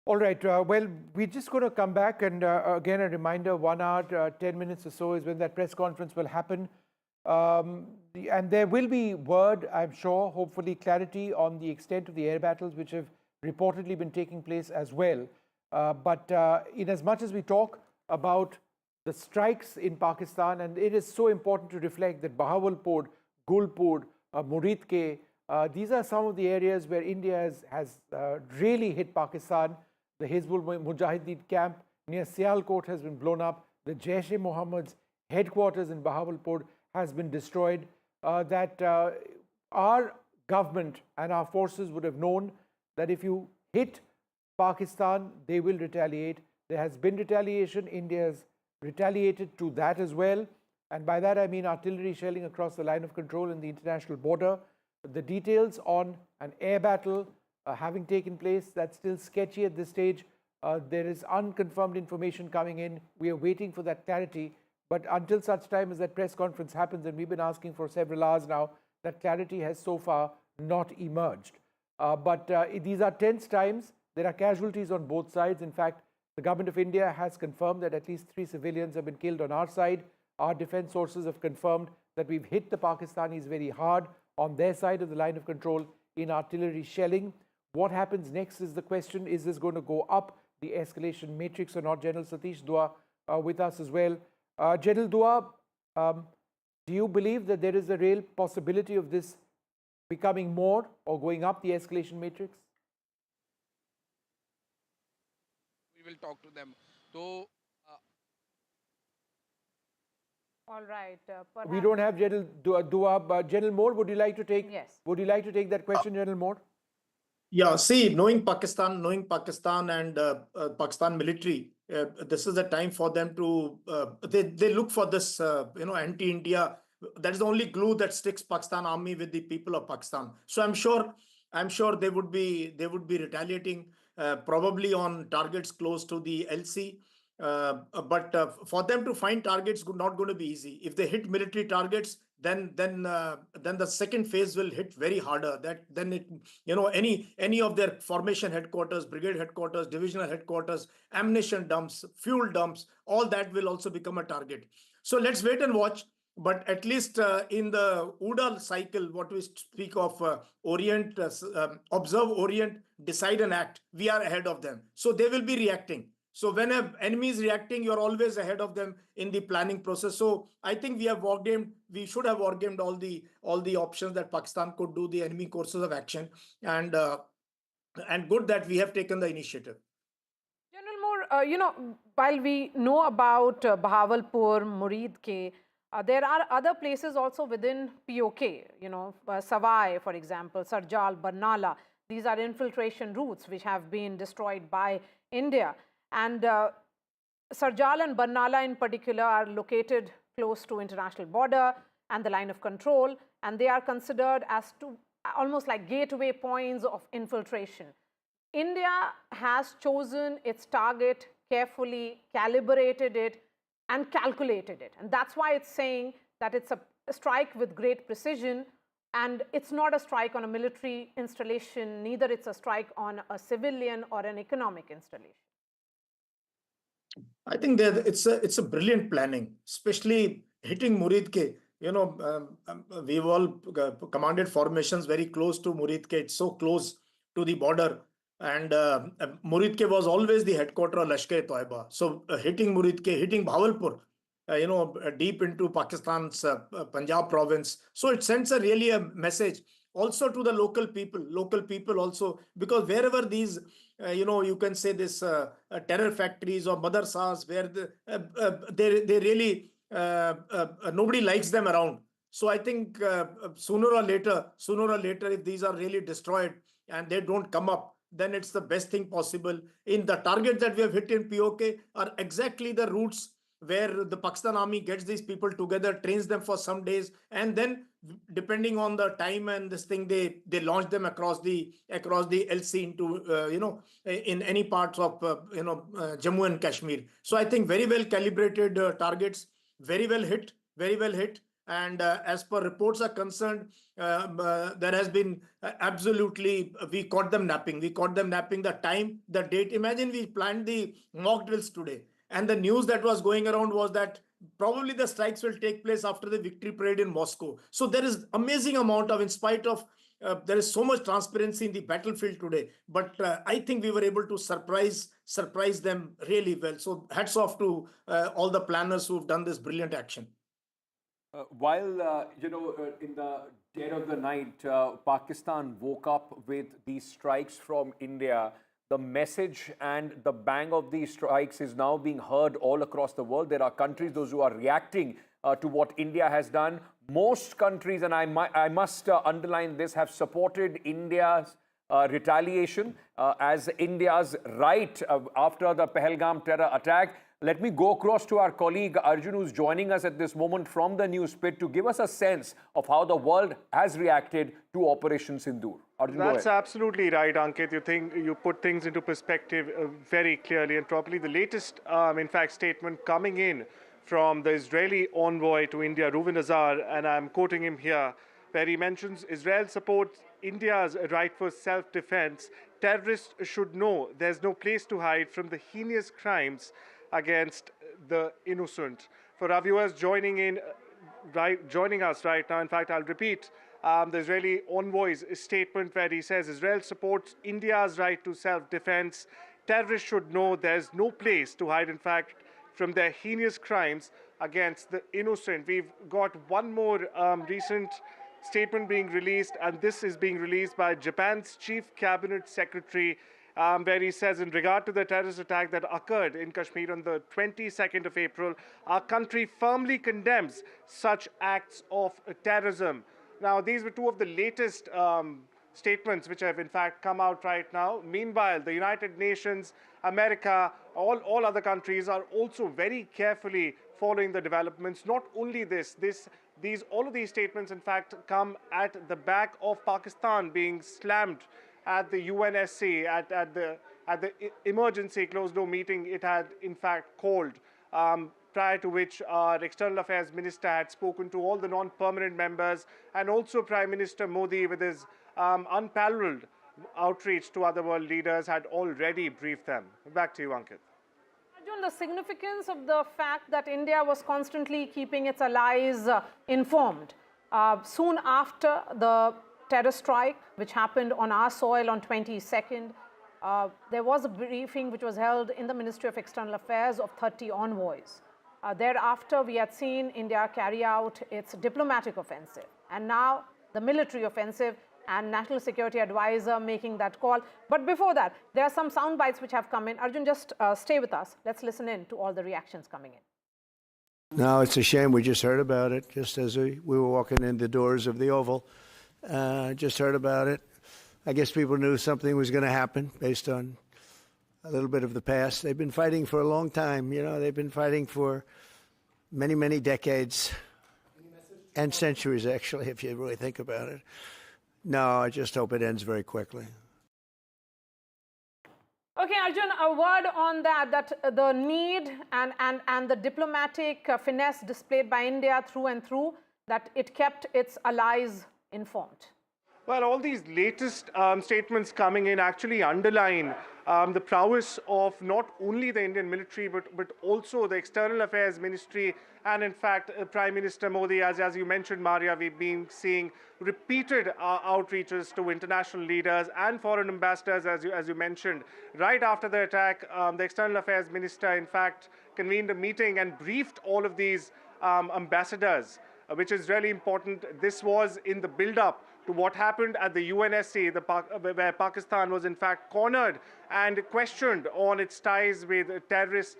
All right. Well, we're just going to come back and again, a reminder, 1 hour, 10 minutes or so is when that press conference will happen. And there will be word, I'm sure, hopefully clarity on the extent of the air battles which have reportedly been taking place as well. But in as much as we talk about the strikes in Pakistan, and it is so important to reflect that Bahawalpur, Gulpur, Muridke, these are some of the areas where India has really hit Pakistan. The Hizbul Mujahideen camp near Sialkot has been blown up. The Jaish-e-Mohammed's headquarters in Bahawalpur has been destroyed. Our government and our forces would have known that if you hit Pakistan, they will retaliate. There has been retaliation. India has retaliated to that as well. And by that I mean artillery shelling across the line of control in the international border. The details on an air battle having taken place, that's still sketchy at this stage. There is unconfirmed information coming in. We are waiting for that clarity. But until such time as that press conference happens, and we've been asking for several hours now, that clarity has so far not emerged. But these are tense times. There are casualties on both sides. In fact, the government of India has confirmed that at least 3 civilians have been killed on our side. Our defense sources have confirmed that we've hit the Pakistanis very hard on their side of the line of control in artillery shelling. What happens next is the question. Is this going to go up the escalation matrix or not? General Satish Dua with us as well. General Dua, do you believe that there is a real possibility of this becoming more or going up the escalation matrix? We will talk to them. So, all right. We don't have General Dua, but General Moore, would you like to take? Yes. Would you like to take that question, General Moore? Yeah, see, knowing Pakistan and Pakistan military, this is the time for them to they look for this anti-India. That is the only glue that sticks Pakistan army with the people of Pakistan. So I'm sure they would be retaliating probably on targets close to the LC. But for them to find targets not going to be easy. If they hit military targets, then the second phase will hit very harder. Any of their formation headquarters, brigade headquarters, divisional headquarters, ammunition dumps, fuel dumps, all that will also become a target. So let's wait and watch. but at least in the UDA cycle, what we speak of observe, orient, decide and act, we are ahead of them. So they will be reacting. So when an enemy is reacting, you're always ahead of them in the planning process. So I think we should have wargamed all the options that Pakistan could do, the enemy courses of action, and good that we have taken the initiative. General Moore, while we know about Bahawalpur, Muridke, there are other places also within POK, Savai, for example, Sarjal, Barnala. These are infiltration routes which have been destroyed by India. And Sarjal and Barnala in particular are located close to international border and the line of control, and they are considered as almost like gateway points of infiltration. India has chosen its target carefully, calibrated it, and calculated it. And that's why it's saying that it's a strike with great precision, and it's not a strike on a military installation, neither it's a strike on a civilian or an economic installation. I think that it's a brilliant planning, especially hitting Muridke. We've all commanded formations very close to Muridke. It's so close to the border. And Muridke was always the headquarters of Lashkar-e-Toiba. So hitting Muridke, hitting Bahawalpur, deep into Pakistan's Punjab province. So it sends really a message also to the local people also, because wherever these, you can say this terror factories or madrasas, where they really, nobody likes them around. So I think sooner or later, if these are really destroyed and they don't come up, then it's the best thing possible. In the targets that we have hit in POK are exactly the routes where the Pakistan army gets these people together, trains them for some days, and then depending on the time and this thing, they launch them across the LC into in any parts of Jammu and Kashmir. So I think very well calibrated targets, very well hit. And as per reports are concerned, there has been absolutely, we caught them napping. The time, the date. Imagine we planned the mock drills today, and the news that was going around was that probably the strikes will take place after the victory parade in Moscow. So there is amazing amount of, in spite of, there is so much transparency in the battlefield today. But I think we were able to surprise them really well. So hats off to all the planners who've done this brilliant action. While, in the dead of the night, Pakistan woke up with these strikes from India, the message and the bang of these strikes is now being heard all across the world. There are countries, those who are reacting to what India has done. Most countries, and I must underline this, have supported India's retaliation as India's right after the Pahalgam terror attack. Let me go across to our colleague Arjun, who's joining us at this moment from the news pit, to give us a sense of how the world has reacted to Operation Sindoor. Arjun, that's absolutely right, Ankit. You put things into perspective very clearly and properly. The latest, in fact, statement coming in from the Israeli envoy to India, Reuven Azar, and I'm quoting him here, where he mentions Israel supports India's right for self-defense. Terrorists should know there's no place to hide from the heinous crimes against the innocent. For our viewers joining us right now, in fact, I'll repeat the Israeli envoy's statement where he says Israel supports India's right to self-defense. Terrorists should know there's no place to hide, in fact, from their heinous crimes against the innocent. We've got one more recent statement being released, and this is being released by Japan's Chief Cabinet Secretary, where he says, in regard to the terrorist attack that occurred in Kashmir on the 22nd of April, our country firmly condemns such acts of terrorism. Now, these were two of the latest statements which have in fact come out right now. Meanwhile, the United Nations, America, all other countries are also very carefully following the developments. Not only all of these statements in fact come at the back of Pakistan being slammed at the UNSC, at the emergency closed-door meeting it had in fact called, prior to which our External Affairs Minister had spoken to all the non-permanent members, and also Prime Minister Modi, with his unparalleled outreach to other world leaders, had already briefed them. Back to you, Ankit. on the significance of the fact that India was constantly keeping its allies informed. Soon after the terror strike, which happened on our soil on 22nd, there was a briefing which was held in the Ministry of External Affairs of 30 envoys. Thereafter, we had seen India carry out its diplomatic offensive, and now the military offensive, and National Security Advisor making that call. But before that, there are some sound bites which have come in. Arjun, just stay with us. Let's listen in to all the reactions coming in. No, it's a shame. We just heard about it just as we were walking in the doors of the Oval. Just heard about it. I guess people knew something was going to happen based on a little bit of the past. They've been fighting for a long time. You know, they've been fighting for many, many decades and centuries, actually, if you really think about it. No, I just hope it ends very quickly. Okay, Arjun, a word on that the need and the diplomatic finesse displayed by India through and through, that it kept its allies informed. Well, all these latest statements coming in actually underline the prowess of not only the Indian military, but also the External Affairs Ministry, and in fact, Prime Minister Modi, as you mentioned, Maria, we've been seeing repeated outreaches to international leaders and foreign ambassadors, as you mentioned. Right after the attack, the External Affairs Minister, in fact, convened a meeting and briefed all of these ambassadors, which is really important. This was in the build-up to what happened at the UNSC, where Pakistan was in fact cornered and questioned on its ties with terrorist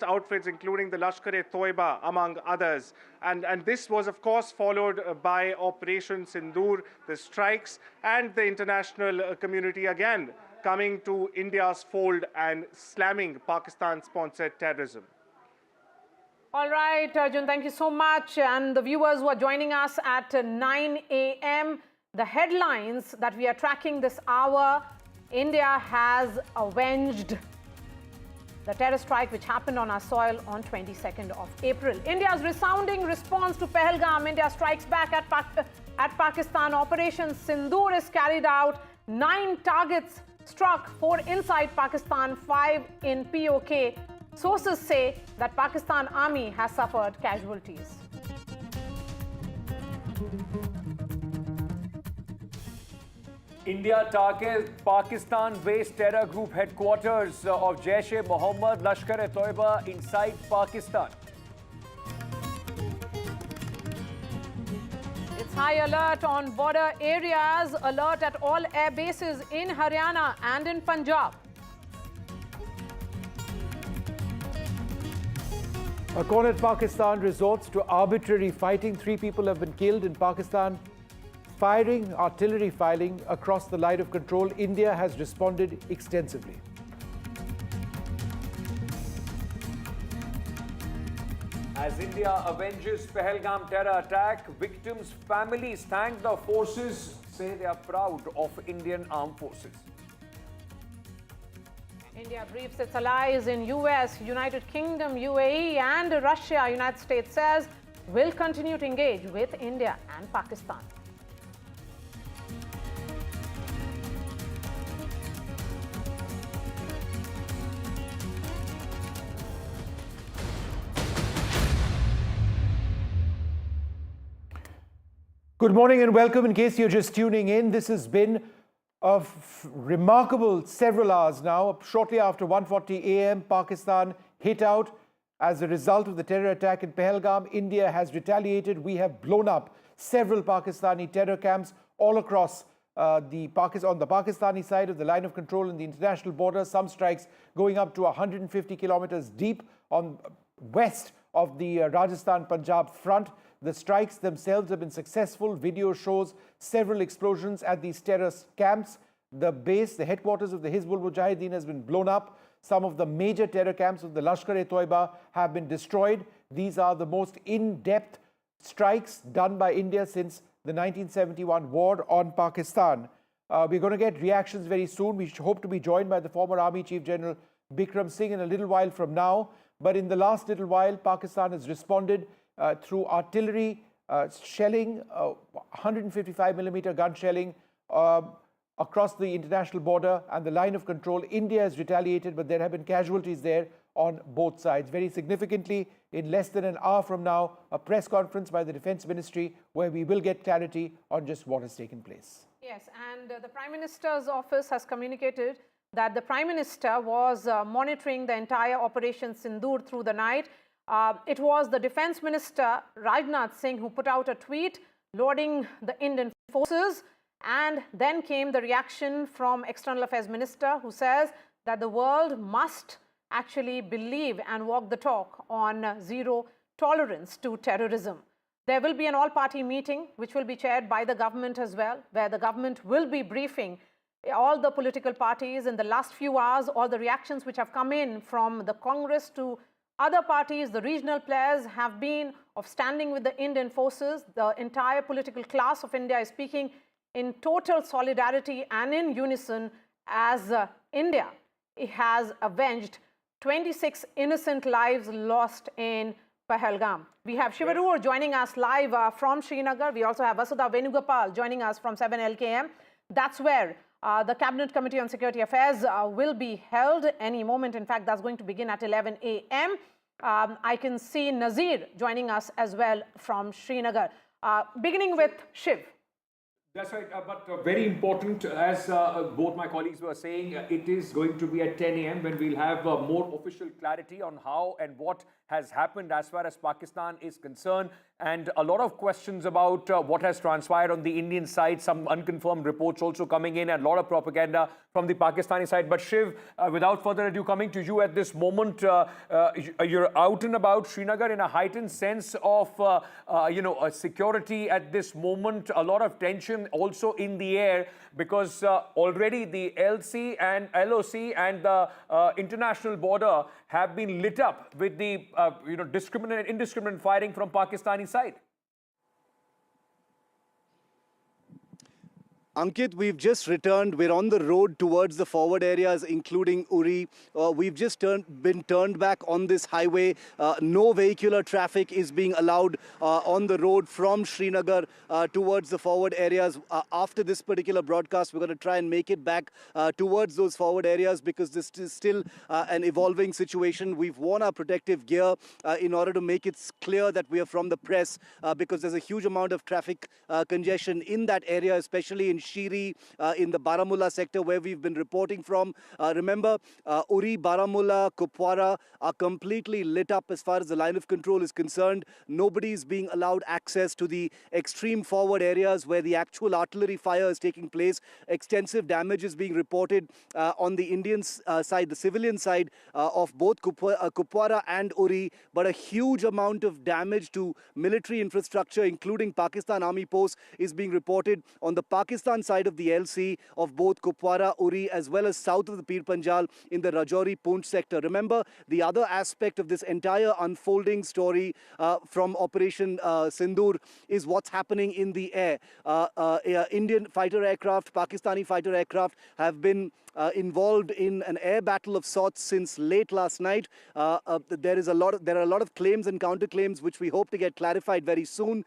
outfits, including the Lashkar-e-Toiba, among others. And this was, of course, followed by Operation Sindoor, the strikes, and the international community again coming to India's fold and slamming Pakistan-sponsored terrorism. All right, Arjun, thank you so much. And the viewers who are joining us at 9 a.m., the headlines that we are tracking this hour: India has avenged the terror strike which happened on our soil on 22nd of April. India's resounding response to Pahalgam. India strikes back at Pakistan. Operation Sindoor is carried out. 9 targets struck, 4 inside Pakistan, 5 in POK. Sources say that Pakistan Army has suffered casualties. India targets Pakistan-based terror group headquarters of Jaish-e-Mohammed, Lashkar-e-Toiba inside Pakistan. It's high alert on border areas, alert at all air bases in Haryana and in Punjab. A cornered Pakistan resorts to arbitrary fighting. 3 people have been killed in Pakistan. Firing, artillery firing across the line of control. India has responded extensively. As India avenges Pahalgam terror attack, victims' families thank the forces, say they are proud of Indian armed forces. India briefs its allies in US, United Kingdom, UAE and Russia. United States says will continue to engage with India and Pakistan. Good morning and welcome. In case you're just tuning in, this has been a remarkable several hours now. Shortly after 1:40 a.m., Pakistan hit out as a result of the terror attack in Pahalgam. India has retaliated. We have blown up several Pakistani terror camps all across on the Pakistani side of the line of control in the international border. Some strikes going up to 150 kilometers deep on west of the Rajasthan-Punjab front. The strikes themselves have been successful. Video shows several explosions at these terror camps. The base, the headquarters of the Hizbul Mujahideen has been blown up. Some of the major terror camps of the Lashkar-e-Toiba have been destroyed. These are the most in-depth strikes done by India since the 1971 war on Pakistan. We're going to get reactions very soon. We hope to be joined by the former Army Chief General Bikram Singh in a little while from now. But in the last little while, Pakistan has responded through artillery, shelling, 155mm gun shelling across the international border and the line of control. India has retaliated, but there have been casualties there on both sides. Very significantly, in less than an hour from now, a press conference by the Defence Ministry where we will get clarity on just what has taken place. Yes, and the Prime Minister's office has communicated that the Prime Minister was monitoring the entire Operation Sindoor through the night. It was the Defence Minister, Rajnath Singh, who put out a tweet lauding the Indian forces, and then came the reaction from External Affairs Minister, who says that the world must actually believe and walk the talk on zero tolerance to terrorism. There will be an all-party meeting which will be chaired by the government as well, where the government will be briefing all the political parties. In the last few hours, all the reactions which have come in from the Congress to other parties, the regional players, have been of standing with the Indian forces. The entire political class of India is speaking in total solidarity and in unison as India has avenged 26 innocent lives lost in Pahalgam. We have Shivarur joining us live from Srinagar. We also have Vasudha Venugopal joining us from 7 LKM. That's where the Cabinet Committee on Security Affairs will be held any moment. In fact, that's going to begin at 11 a.m. I can see Nazir joining us as well from Srinagar. Beginning with Shiv. That's right, but very important, as both my colleagues were saying, it is going to be at 10 a.m. when we'll have more official clarity on how and what has happened as far as Pakistan is concerned, and a lot of questions about what has transpired on the Indian side, some unconfirmed reports also coming in, and a lot of propaganda from the Pakistani side. But Shiv, without further ado, coming to you at this moment, you're out and about Srinagar in a heightened sense of security at this moment, a lot of tension also in the air, because already the LC and LOC and the international border have been lit up with the indiscriminate firing from Pakistani side. Ankit, we've just returned. We're on the road towards the forward areas, including Uri. We've just been turned back on this highway. No vehicular traffic is being allowed on the road from Srinagar towards the forward areas. After this particular broadcast, we're going to try and make it back towards those forward areas, because this is still an evolving situation. We've worn our protective gear in order to make it clear that we are from the press, because there's a huge amount of traffic congestion in that area, especially in Shiri, in the Baramulla sector where we've been reporting from. Remember, Uri, Baramulla, Kupwara are completely lit up as far as the line of control is concerned. Nobody is being allowed access to the extreme forward areas where the actual artillery fire is taking place. Extensive damage is being reported on the Indian side, the civilian side of both Kupwara and Uri, but a huge amount of damage to military infrastructure, including Pakistan Army posts, is being reported on the Pakistan side of the LC of both Kupwara, Uri, as well as south of the Pir Panjal in the Rajouri Poonch sector. Remember, the other aspect of this entire unfolding story from Operation Sindoor is what's happening in the air. Indian fighter aircraft, Pakistani fighter aircraft have been involved in an air battle of sorts since late last night. There are a lot of claims and counterclaims which we hope to get clarified very soon.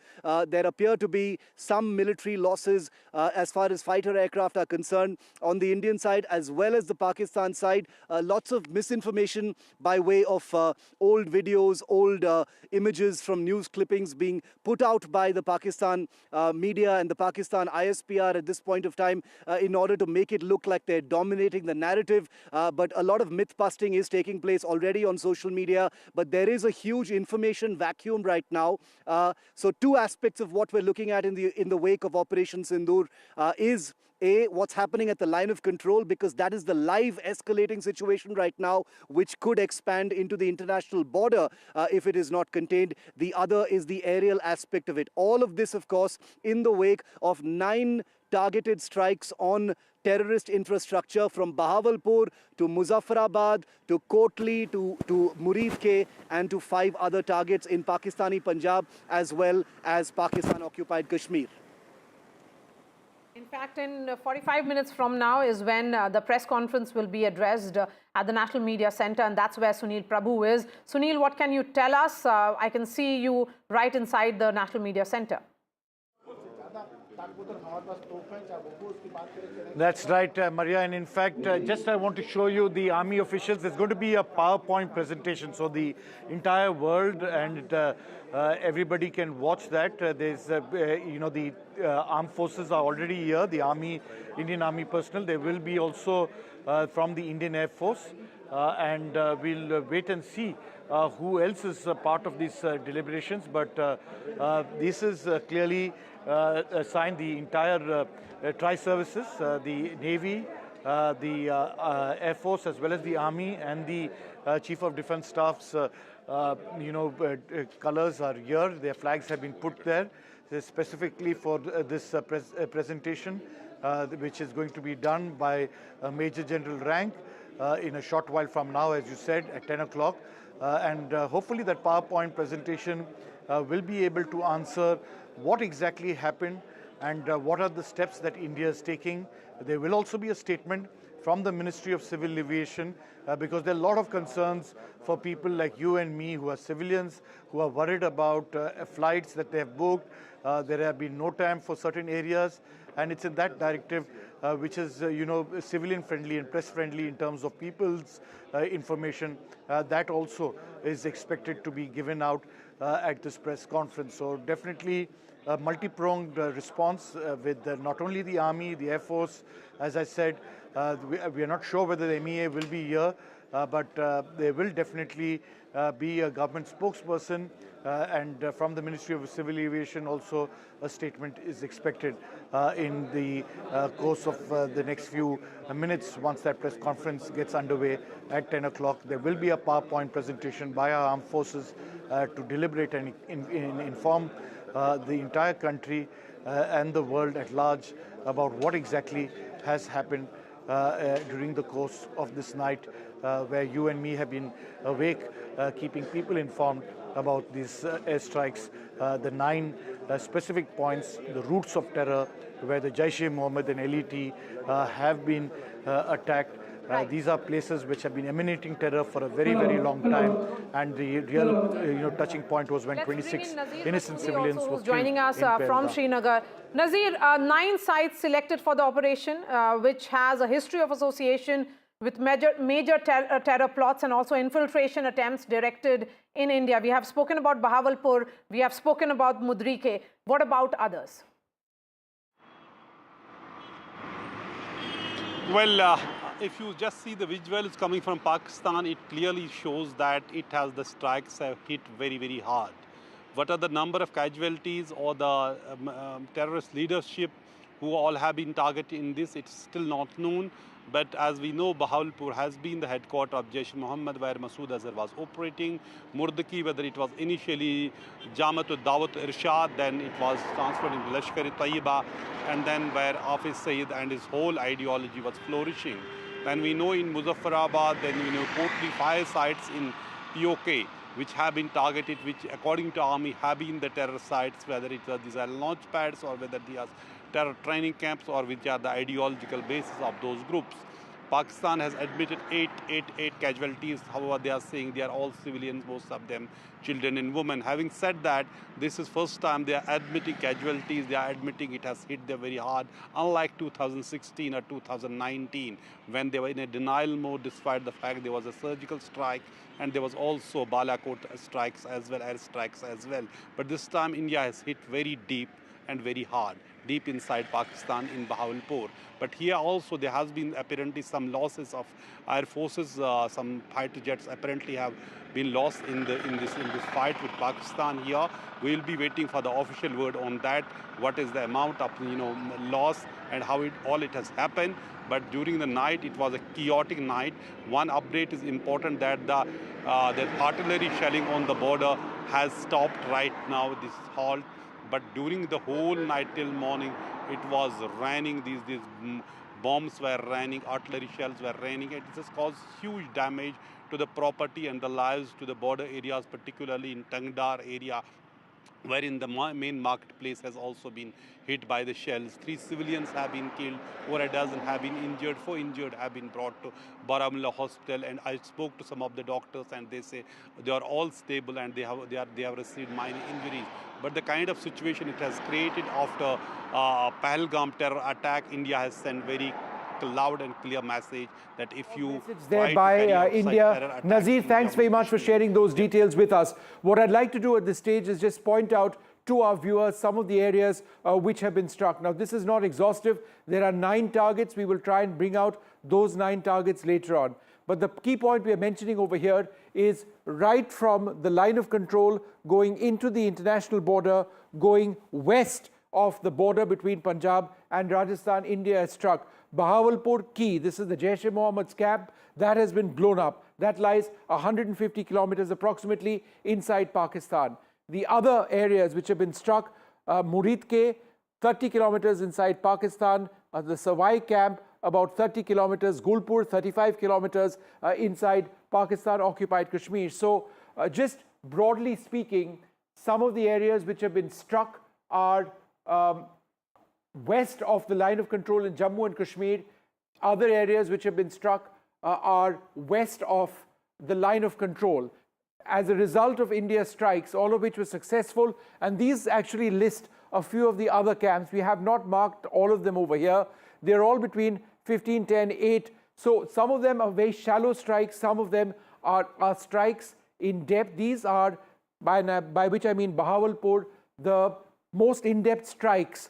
There appear to be some military losses as far as fighter aircraft are concerned on the Indian side as well as the Pakistan side. Lots of misinformation by way of old videos, old images from news clippings being put out by the Pakistan media and the Pakistan ISPR at this point of time in order to make it look like they're dominating the narrative. But a lot of myth busting is taking place already on social media. But there is a huge information vacuum right now. So two aspects of what we're looking at in the wake of Operation Sindoor is A, what's happening at the line of control, because that is the live escalating situation right now, which could expand into the international border if it is not contained. The other is the aerial aspect of it. All of this, of course, in the wake of 9 targeted strikes on terrorist infrastructure from Bahawalpur to Muzaffarabad to Kotli to Muridke and to 5 other targets in Pakistani Punjab as well as Pakistan-occupied Kashmir. In fact, in 45 minutes from now is when the press conference will be addressed at the National Media Center, and that's where Sunil Prabhu is. Sunil, what can you tell us? I can see you right inside the National Media Center. That's right, Maria. And in fact, just I want to show you the army officials. There's going to be a PowerPoint presentation, so the entire world and everybody can watch that. The armed forces are already here. The army, Indian Army personnel. There will be also from the Indian Air Force, and we'll wait and see who else is part of these deliberations. But this is clearly a sign the entire tri-services, the Navy, the Air Force, as well as the Army and the Chief of Defence Staff's colors are here. Their flags have been put there specifically for this presentation, which is going to be done by a Major General rank in a short while from now, as you said, at 10 o'clock. And hopefully that PowerPoint presentation will be able to answer what exactly happened and what are the steps that India is taking. There will also be a statement from the Ministry of Civil Aviation because there are a lot of concerns for people like you and me who are civilians, who are worried about flights that they have booked. There have been no time for certain areas, and it's in that directive which is, civilian friendly and press friendly in terms of people's information. That also is expected to be given out at this press conference. So definitely a multi-pronged response with not only the Army, the Air Force. As I said, we are not sure whether the MEA will be here, but there will definitely be a government spokesperson, and from the Ministry of Civil Aviation also a statement is expected in the course of the next few minutes. Once that press conference gets underway at 10 o'clock, there will be a PowerPoint presentation by our armed forces to deliberate and inform the entire country and the world at large about what exactly has happened during the course of this night, where you and me have been awake, keeping people informed about these airstrikes, the 9 specific points, the roots of terror, where the Jaish-e-Mohammed and LET have been attacked. These are places which have been emanating terror for a very, very long time, and the real, touching point was when 26 innocent civilians were killed joining us in from Pahalgam. Srinagar. Nazir, 9 sites selected for the operation, which has a history of association with major terror plots and also infiltration attempts directed in India. We have spoken about Bahawalpur, we have spoken about Mudrike. What about others? Well, if you just see the visuals coming from Pakistan, it clearly shows that the strikes have hit very, very hard. What are the number of casualties or the terrorist leadership who all have been targeted in this, it's still not known. But as we know, Bahawalpur has been the headquarters of Jaish-e-Mohammed, where Masood Azhar was operating. Murdaki, whether it was initially Jamaat Dawat Irshad, then it was transferred into Lashkar-e-Tayyiba, and then where Hafiz Saeed and his whole ideology was flourishing. Then we know in Muzaffarabad, then we know totally 5 sites in POK, which have been targeted, which according to army have been the terror sites, whether these are launch pads or whether they are terror training camps or which are the ideological basis of those groups. Pakistan has admitted 8 casualties. However, they are saying they are all civilians, most of them children and women. Having said that, this is first time they are admitting casualties. They are admitting it has hit them very hard, unlike 2016 or 2019, when they were in a denial mode despite the fact there was a surgical strike and there was also Blackout strikes as well, air strikes as well. But this time India has hit very deep and very hard, deep inside Pakistan in Bahawalpur. But here also there has been apparently some losses of air forces. Some fighter jets apparently have been lost in this fight with Pakistan here. We will be waiting for the official word on that. What is the amount of loss and how it has happened? But during the night, it was a chaotic night. One update is important that the artillery shelling on the border has stopped right now. This halt. But during the whole night till morning, it was raining. These bombs were raining, artillery shells were raining. It just caused huge damage to the property and the lives to the border areas, particularly in Tangdar area wherein the main marketplace has also been hit by the shells. 3 civilians have been killed, over a dozen have been injured, 4 injured have been brought to Baramulla Hospital, and I spoke to some of the doctors and they say they are all stable and they have received minor injuries. But the kind of situation it has created after Pahalgam terror attack, India has sent very loud and clear message that if you there by India. Nazir, thanks very much for sharing those details with us. What I'd like to do at this stage is just point out to our viewers some of the areas which have been struck. Now, this is not exhaustive. There are 9 targets. We will try and bring out those 9 targets later on. But the key point we are mentioning over here is right from the line of control going into the international border, going west of the border between Punjab and Rajasthan, India has struck. Bahawalpur Key, this is the Jaish-e-Mohammed's camp, that has been blown up. That lies 150 kilometers approximately inside Pakistan. The other areas which have been struck, Murid-ke, 30 kilometers inside Pakistan, the Sawai camp, about 30 kilometers, Gulpur, 35 kilometers inside Pakistan-occupied Kashmir. So just broadly speaking, some of the areas which have been struck are west of the line of control in Jammu and Kashmir. Other areas which have been struck are west of the line of control. As a result of India's strikes, all of which were successful, and these actually list a few of the other camps. We have not marked all of them over here. They're all between 15, 10, 8. So some of them are very shallow strikes. Some of them are strikes in depth. These are, by which I mean Bahawalpur, the most in-depth strikes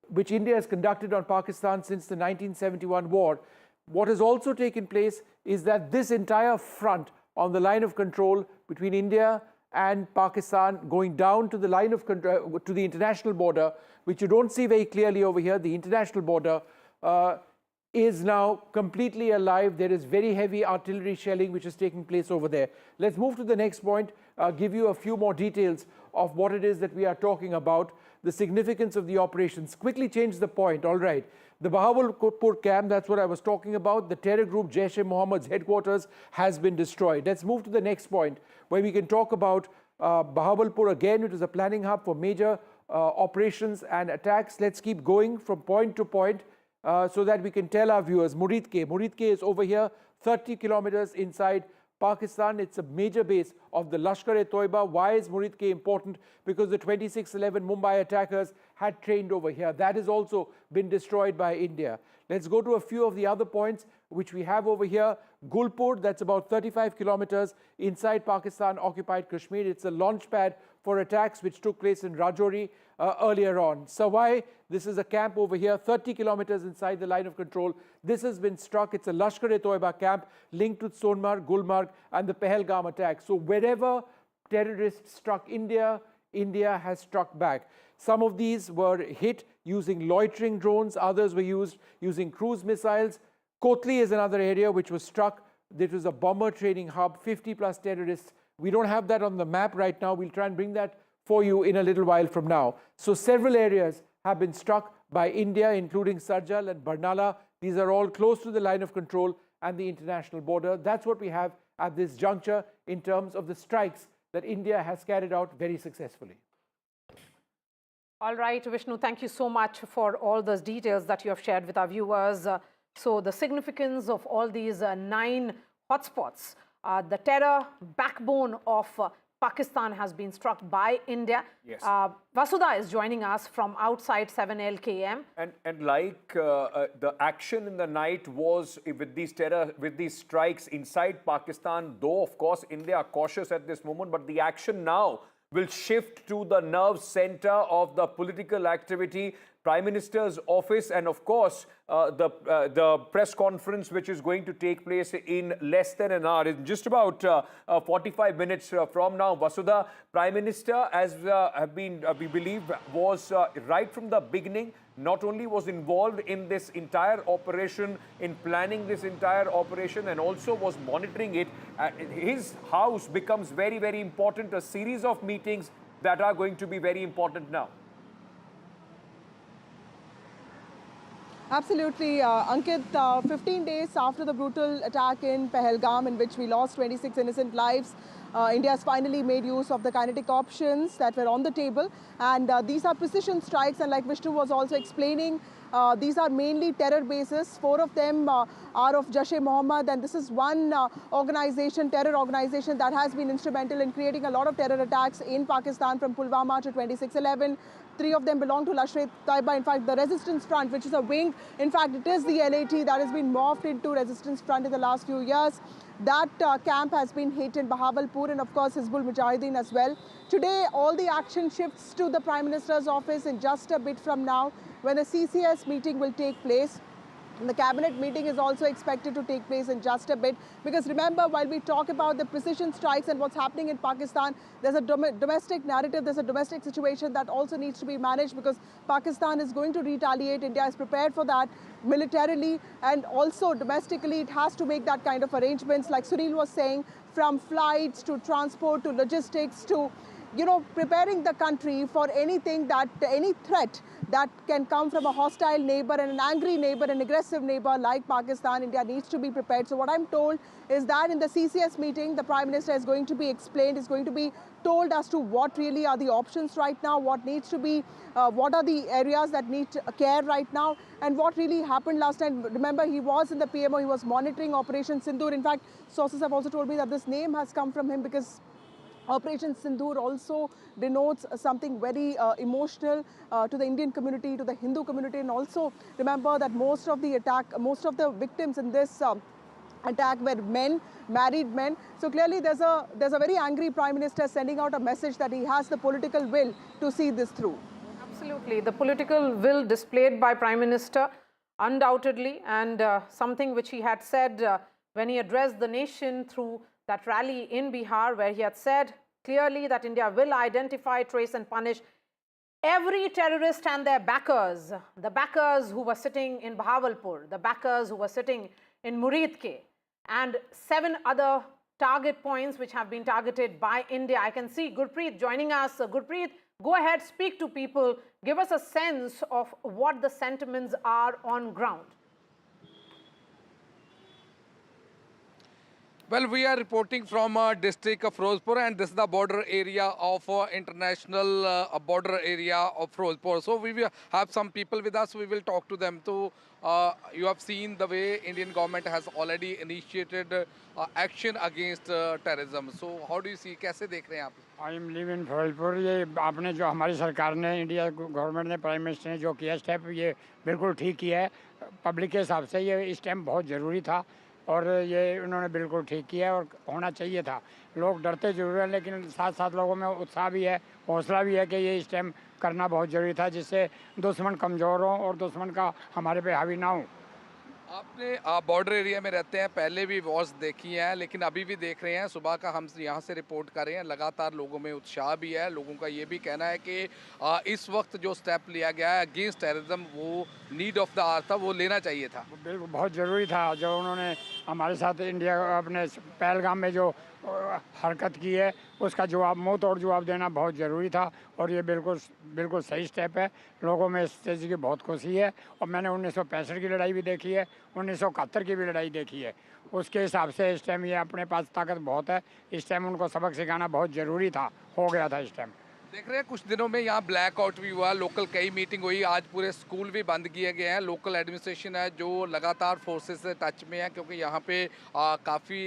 which India has conducted on Pakistan since the 1971 war. What has also taken place is that this entire front on the line of control between India and Pakistan going down to the line of control, to the international border, which you don't see very clearly over here, the international border is now completely alive. There is very heavy artillery shelling which is taking place over there. Let's move to the next point, give you a few more details of what it is that we are talking about, the significance of the operations. Quickly change the point, all right. The Bahawalpur camp, that's what I was talking about. The terror group Jaish-e-Mohammed's headquarters has been destroyed. Let's move to the next point where we can talk about Bahawalpur again. It is a planning hub for major operations and attacks. Let's keep going from point to point so that we can tell our viewers. Murid-ke. Murid-ke is over here, 30 kilometers inside Pakistan. It's a major base of the Lashkar-e-Toiba. Why is Murid-ke important? Because the 2611 Mumbai attackers had trained over here. That has also been destroyed by India. Let's go to a few of the other points which we have over here. Gulpur, that's about 35 kilometers inside Pakistan-occupied Kashmir. It's a launch pad for attacks which took place in Rajouri earlier on. Sawai, this is a camp over here, 30 kilometers inside the line of control. This has been struck. It's a Lashkar-e-Toiba camp linked to Sonmarg, Gulmarg and the Pahalgam attack. So wherever terrorists struck India, India has struck back. Some of these were hit using loitering drones. Others were used using cruise missiles. Kotli is another area which was struck. This was a bomber training hub, 50 plus terrorists. We don't have that on the map right now. We'll try and bring that for you in a little while from now. So several areas have been struck by India, including Sarjal and Barnala. These are all close to the line of control and the international border. That's what we have at this juncture in terms of the strikes that India has carried out very successfully. All right, Vishnu, thank you so much for all those details that you have shared with our viewers. So the significance of all these 9 hotspots, the terror backbone of Pakistan has been struck by India. Yes. Vasudha is joining us from outside 7LKM. And like the action in the night was with these strikes inside Pakistan, though of course India are cautious at this moment, but the action now will shift to the nerve center of the political activity, Prime Minister's office, and of course the press conference which is going to take place in less than an hour. In just about 45 minutes from now, Vasudha, Prime Minister, as we believe, was right from the beginning, not only was involved in this entire operation, in planning this entire operation, and also was monitoring it. His house becomes very, very important, a series of meetings that are going to be very important now. Absolutely, Ankit. 15 days after the brutal attack in Pahalgam, in which we lost 26 innocent lives, India has finally made use of the kinetic options that were on the table. And these are precision strikes. And like Vishnu was also explaining, these are mainly terror bases. 4 of them are of Jaish-e-Mohammed, and this is one terror organization that has been instrumental in creating a lot of terror attacks in Pakistan from Pulwama to 26/11. 3 of them belong to Lashkar-e-Taiba. In fact, the Resistance Front, which is a wing, in fact, it is the LAT that has been morphed into Resistance Front in the last few years. That camp has been hit in Bahawalpur, and of course Hizbul Mujahideen as well. Today, all the action shifts to the Prime Minister's office in just a bit from now, when a CCS meeting will take place. And the cabinet meeting is also expected to take place in just a bit, because remember, while we talk about the precision strikes and what's happening in Pakistan, there's a domestic narrative, there's a domestic situation that also needs to be managed, because Pakistan is going to retaliate. India is prepared for that militarily, and also domestically it has to make that kind of arrangements, like Sunil was saying, from flights to transport to logistics to preparing the country for any threat that can come from a hostile neighbor and an angry neighbor, an aggressive neighbor like Pakistan. India needs to be prepared. So what I'm told is that in the CCS meeting, the Prime Minister is going to be explained, is going to be told as to what really are the options right now, what needs to be, what are the areas that need care right now, and what really happened last time. Remember, he was in the PMO, he was monitoring Operation Sindoor. In fact, sources have also told me that this name has come from him because Operation Sindoor also denotes something very emotional to the Indian community, to the Hindu community, and also remember that most of the victims in this attack were men, married men. So clearly there's a very angry Prime Minister sending out a message that he has the political will to see this through. Absolutely. The political will displayed by Prime Minister, undoubtedly, and something which he had said when he addressed the nation through that rally in Bihar, where he had said clearly that India will identify, trace and punish every terrorist and their backers, the backers who were sitting in Bahawalpur, the backers who were sitting in Muridke, and 7 other target points which have been targeted by India. I can see Gurpreet joining us. Gurpreet, go ahead, speak to people, give us a sense of what the sentiments are on ground. Well, we are reporting from district of Firozpur, and this is the border area of international border area of Firozpur. So we will have some people with us. We will talk to them. So you have seen the way Indian government has already initiated action against terrorism. So how do you see? कैसे देख रहे हैं आप? I am living in Firozpur. ये आपने जो हमारी सरकार ने, इंडिया गवर्नमेंट ने, प्राइम मिनिस्टर ने जो किया स्टेप, ये बिल्कुल ठीक किया है. पब्लिक के हिसाब से ये स्टेप बहुत ज़रूरी था और ये उन्होंने बिल्कुल ठीक किया और होना चाहिए था. लोग डरते जरूर हैं, लेकिन साथ साथ लोगों में उत्साह भी है, हौसला भी है कि ये स्टेप करना बहुत ज़रूरी था, जिससे दुश्मन कमज़ोर हो और दुश्मन का हमारे पे हावी ना हो. आपने बॉर्डर एरिया में रहते हैं, पहले भी वॉर्स देखी हैं, लेकिन अभी भी देख रहे हैं. सुबह का हम यहाँ से रिपोर्ट कर रहे हैं. लगातार लोगों में उत्साह भी है. लोगों का ये भी कहना है कि इस वक्त जो स्टेप लिया गया है अगेंस्ट टेररिज्म, वो नीड ऑफ द आवर था, वो लेना चाहिए था. बिल्कुल बहुत ज़रूरी था. जो उन्होंने हमारे साथ इंडिया अपने पहलगाम में जो हरकत की है, उसका जवाब, मुँह तोड़ जवाब देना बहुत ज़रूरी था और ये बिल्कुल सही स्टेप है. लोगों में इस चीज़ की बहुत खुशी है और मैंने 1965 की लड़ाई भी देखी है, 1971 की भी लड़ाई देखी है. उसके हिसाब से इस टाइम ये अपने पास ताकत बहुत है. इस टाइम उनको सबक सिखाना बहुत ज़रूरी था, हो गया था इस टाइम. देख रहे हैं कुछ दिनों में यहाँ ब्लैकआउट भी हुआ, लोकल कई मीटिंग हुई, आज पूरे स्कूल भी बंद किए गए हैं. लोकल एडमिनिस्ट्रेशन है जो लगातार फोर्सेस से टच में है, क्योंकि यहाँ पे काफ़ी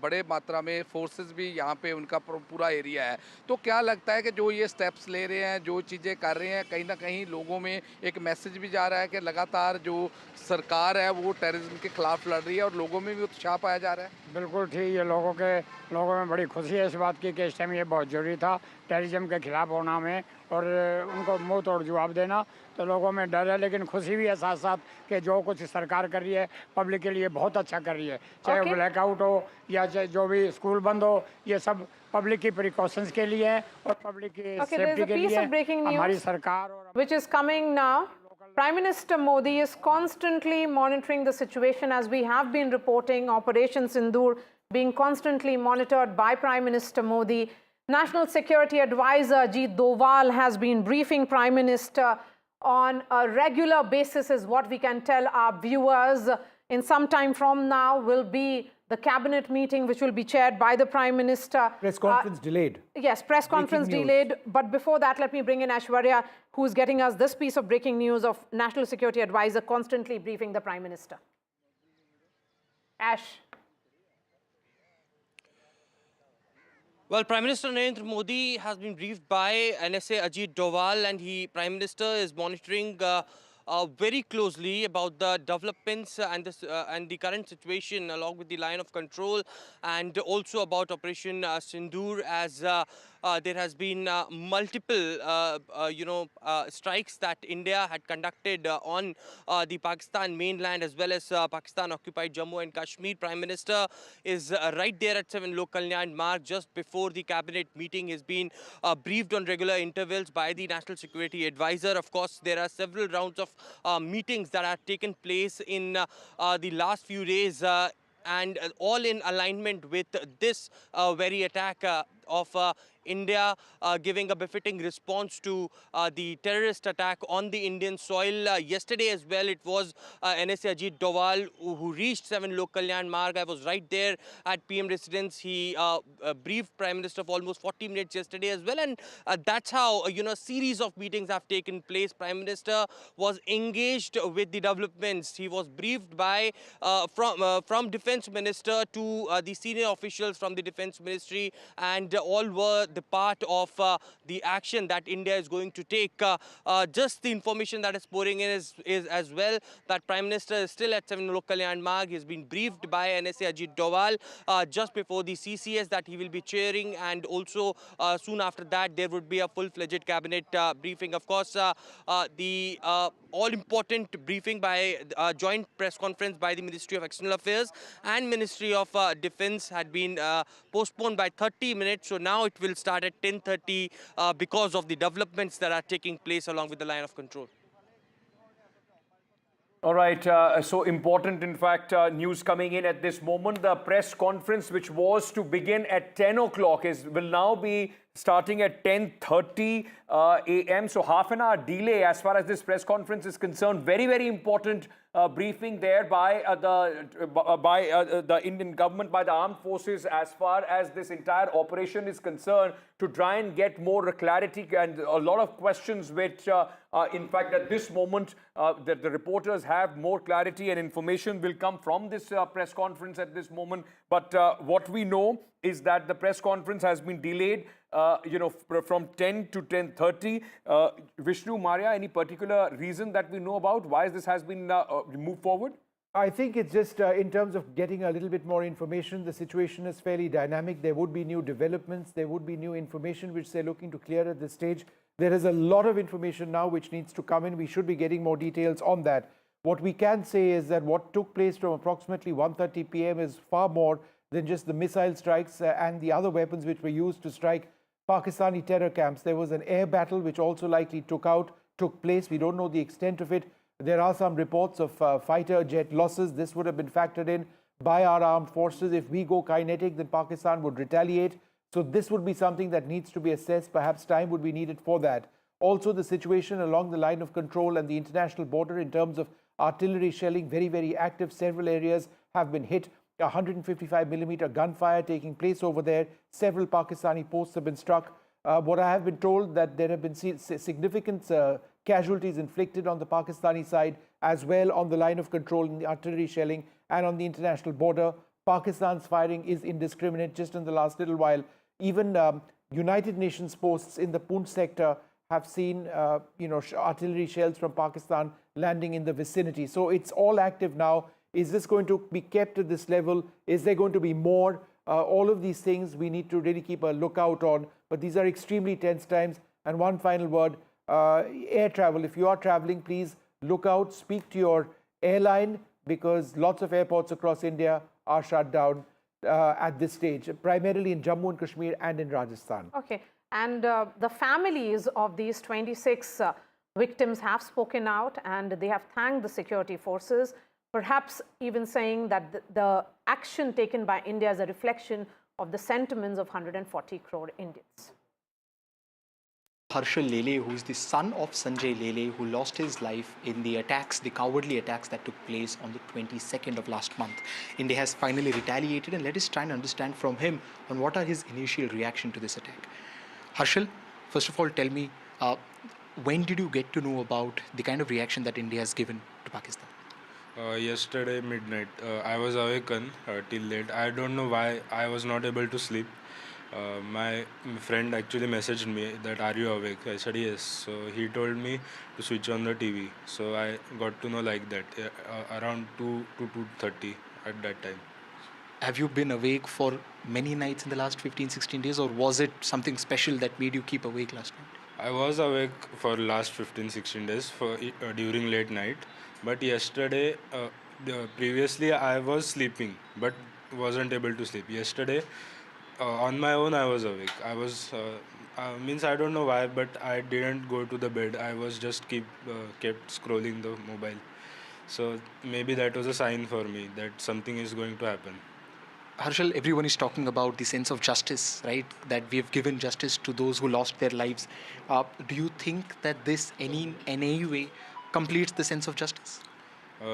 बड़े मात्रा में फोर्सेस भी यहाँ पे उनका पूरा एरिया है. तो क्या लगता है कि जो ये स्टेप्स ले रहे हैं, जो चीज़ें कर रहे हैं, कहीं ना कहीं लोगों में एक मैसेज भी जा रहा है कि लगातार जो सरकार है वो टेररिज्म के खिलाफ लड़ रही है और लोगों में भी उत्साह पाया जा रहा है. बिल्कुल ठीक. ये लोगों में बड़ी खुशी है इस बात की कि इस टाइम ये बहुत ज़रूरी था टेररिज्म के खिलाफ होना में और उनको मुंह तोड़ जवाब देना. तो लोगों में डर है, लेकिन खुशी भी है साथ साथ कि जो कुछ सरकार कर रही है पब्लिक के लिए बहुत अच्छा कर रही है. चाहे ब्लैकआउट हो या चाहे जो भी स्कूल बंद हो, ये सब पब्लिक की प्रिकॉशंस के लिए है और पब्लिक की सेफ्टी के लिए हमारी सरकार और which is coming now. Prime Minister Modi is constantly monitoring the situation, as we have been reporting. Operation Sindoor being constantly monitored by Prime Minister Modi. National Security Advisor Ajit Doval has been briefing Prime Minister on a regular basis, is what we can tell our viewers. In some time from now will be the cabinet meeting, which will be chaired by the Prime Minister. Press conference delayed. Yes, press conference delayed. But before that, let me bring in Aishwarya, who's getting us this piece of breaking news of National Security Advisor constantly briefing the Prime Minister. Ash. Well, Prime Minister Narendra Modi has been briefed by NSA Ajit Doval, and Prime Minister is monitoring very closely about the developments and the current situation along with the line of control, and also about Operation Sindoor, as there has been multiple strikes that India had conducted on the Pakistan mainland as well as Pakistan occupied Jammu and Kashmir. Prime Minister is right there at 7 Lok Kalyan Marg just before the cabinet meeting. Has been briefed on regular intervals by the National Security Advisor. Of course, there are several rounds of meetings that have taken place in the last few days, and all in alignment with this very attack of India, giving a befitting response to the terrorist attack on the Indian soil. Yesterday as well, it was NSA Ajit Doval who reached 7 Lok Kalyan Marg. I was right there at PM residence. He briefed Prime Minister for almost 40 minutes yesterday as well, and that's how a series of meetings have taken place. Prime Minister was engaged with the developments. He was briefed by from Defence Minister to the senior officials from the Defence Ministry, and all were the part of the action that India is going to take. Just the information that is pouring in is as well that Prime Minister is still at 7 Lok Kalyan Marg. He has been briefed by NSA Ajit Doval just before the CCS that he will be chairing, and also soon after that there would be a full-fledged cabinet briefing. Of course, the all-important briefing by joint press conference by the Ministry of External Affairs and Ministry of Defence had been postponed by 30 minutes. So now it will start at 10:30 because of the developments that are taking place along with the line of control. All right, so important, in fact, news coming in at this moment. The press conference, which was to begin at 10 o'clock, will now be starting at 10:30 a.m. So half an hour delay as far as this press conference is concerned. Very, very important briefing there by the Indian government, by the armed forces, as far as this entire operation is concerned, to try and get more clarity and a lot of questions which, in fact, at this moment, that the reporters have more clarity and information will come from this press conference at this moment. But what we know is that the press conference has been delayed, from 10 to 10:30. Vishnu, Maria, any particular reason that we know about why this has been moved forward? I think it's just in terms of getting a little bit more information. The situation is fairly dynamic. There would be new developments. There would be new information which they're looking to clear at this stage. There is a lot of information now which needs to come in. We should be getting more details on that. What we can say is that what took place from approximately 1:30 p.m. is far more than just the missile strikes and the other weapons which were used to strike Pakistani terror camps. There was an air battle which also likely took place. We don't know the extent of it. There are some reports of fighter jet losses. This would have been factored in by our armed forces. If we go kinetic, then Pakistan would retaliate. So this would be something that needs to be assessed. Perhaps time would be needed for that. Also, the situation along the line of control and the international border in terms of artillery shelling, very, very active. Several areas have been hit. 155mm gunfire taking place over there. Several Pakistani posts have been struck. What I have been told that there have been significant casualties inflicted on the Pakistani side, as well on the line of control in the artillery shelling and on the international border. Pakistan's firing is indiscriminate. Just in the last little while, even United Nations posts in the Poonch sector have seen artillery shells from Pakistan landing in the vicinity. So it's all active now. Is this going to be kept at this level? Is there going to be more? All of these things we need to really keep a lookout on. But these are extremely tense times. And one final word, air travel. If you are traveling, please look out, speak to your airline, because lots of airports across India are shut down at this stage, primarily in Jammu and Kashmir and in Rajasthan. Okay. And the families of these 26 victims have spoken out, and they have thanked the security forces, perhaps even saying that the action taken by India is a reflection of the sentiments of 140 crore Indians. Harshal Lele, who is the son of Sanjay Lele, who lost his life in the attacks, the cowardly attacks that took place on the 22nd of last month. India has finally retaliated, and let us try and understand from him on what are his initial reaction to this attack. Harshal, first of all, tell me, when did you get to know about the kind of reaction that India has given to Pakistan? Yesterday midnight, I was awakened till late. I don't know why I was not able to sleep. My friend actually messaged me that, "Are you awake?" I said yes. So he told me to switch on the TV. So I got to know like that around 2 to 2:30 at that time. Have you been awake for many nights in the last 15, 16 days, or was it something special that made you keep awake last night? I was awake for last 15, 16 days during late night. But yesterday, previously I was sleeping but wasn't able to sleep. Yesterday, on my own I was awake. I was means I don't know why, but I didn't go to the bed. I was just kept scrolling the mobile. So maybe that was a sign for me that something is going to happen. Harshal, everyone is talking about the sense of justice, right? That we have given justice to those who lost their lives. Do you think that this in any way completes the sense of justice?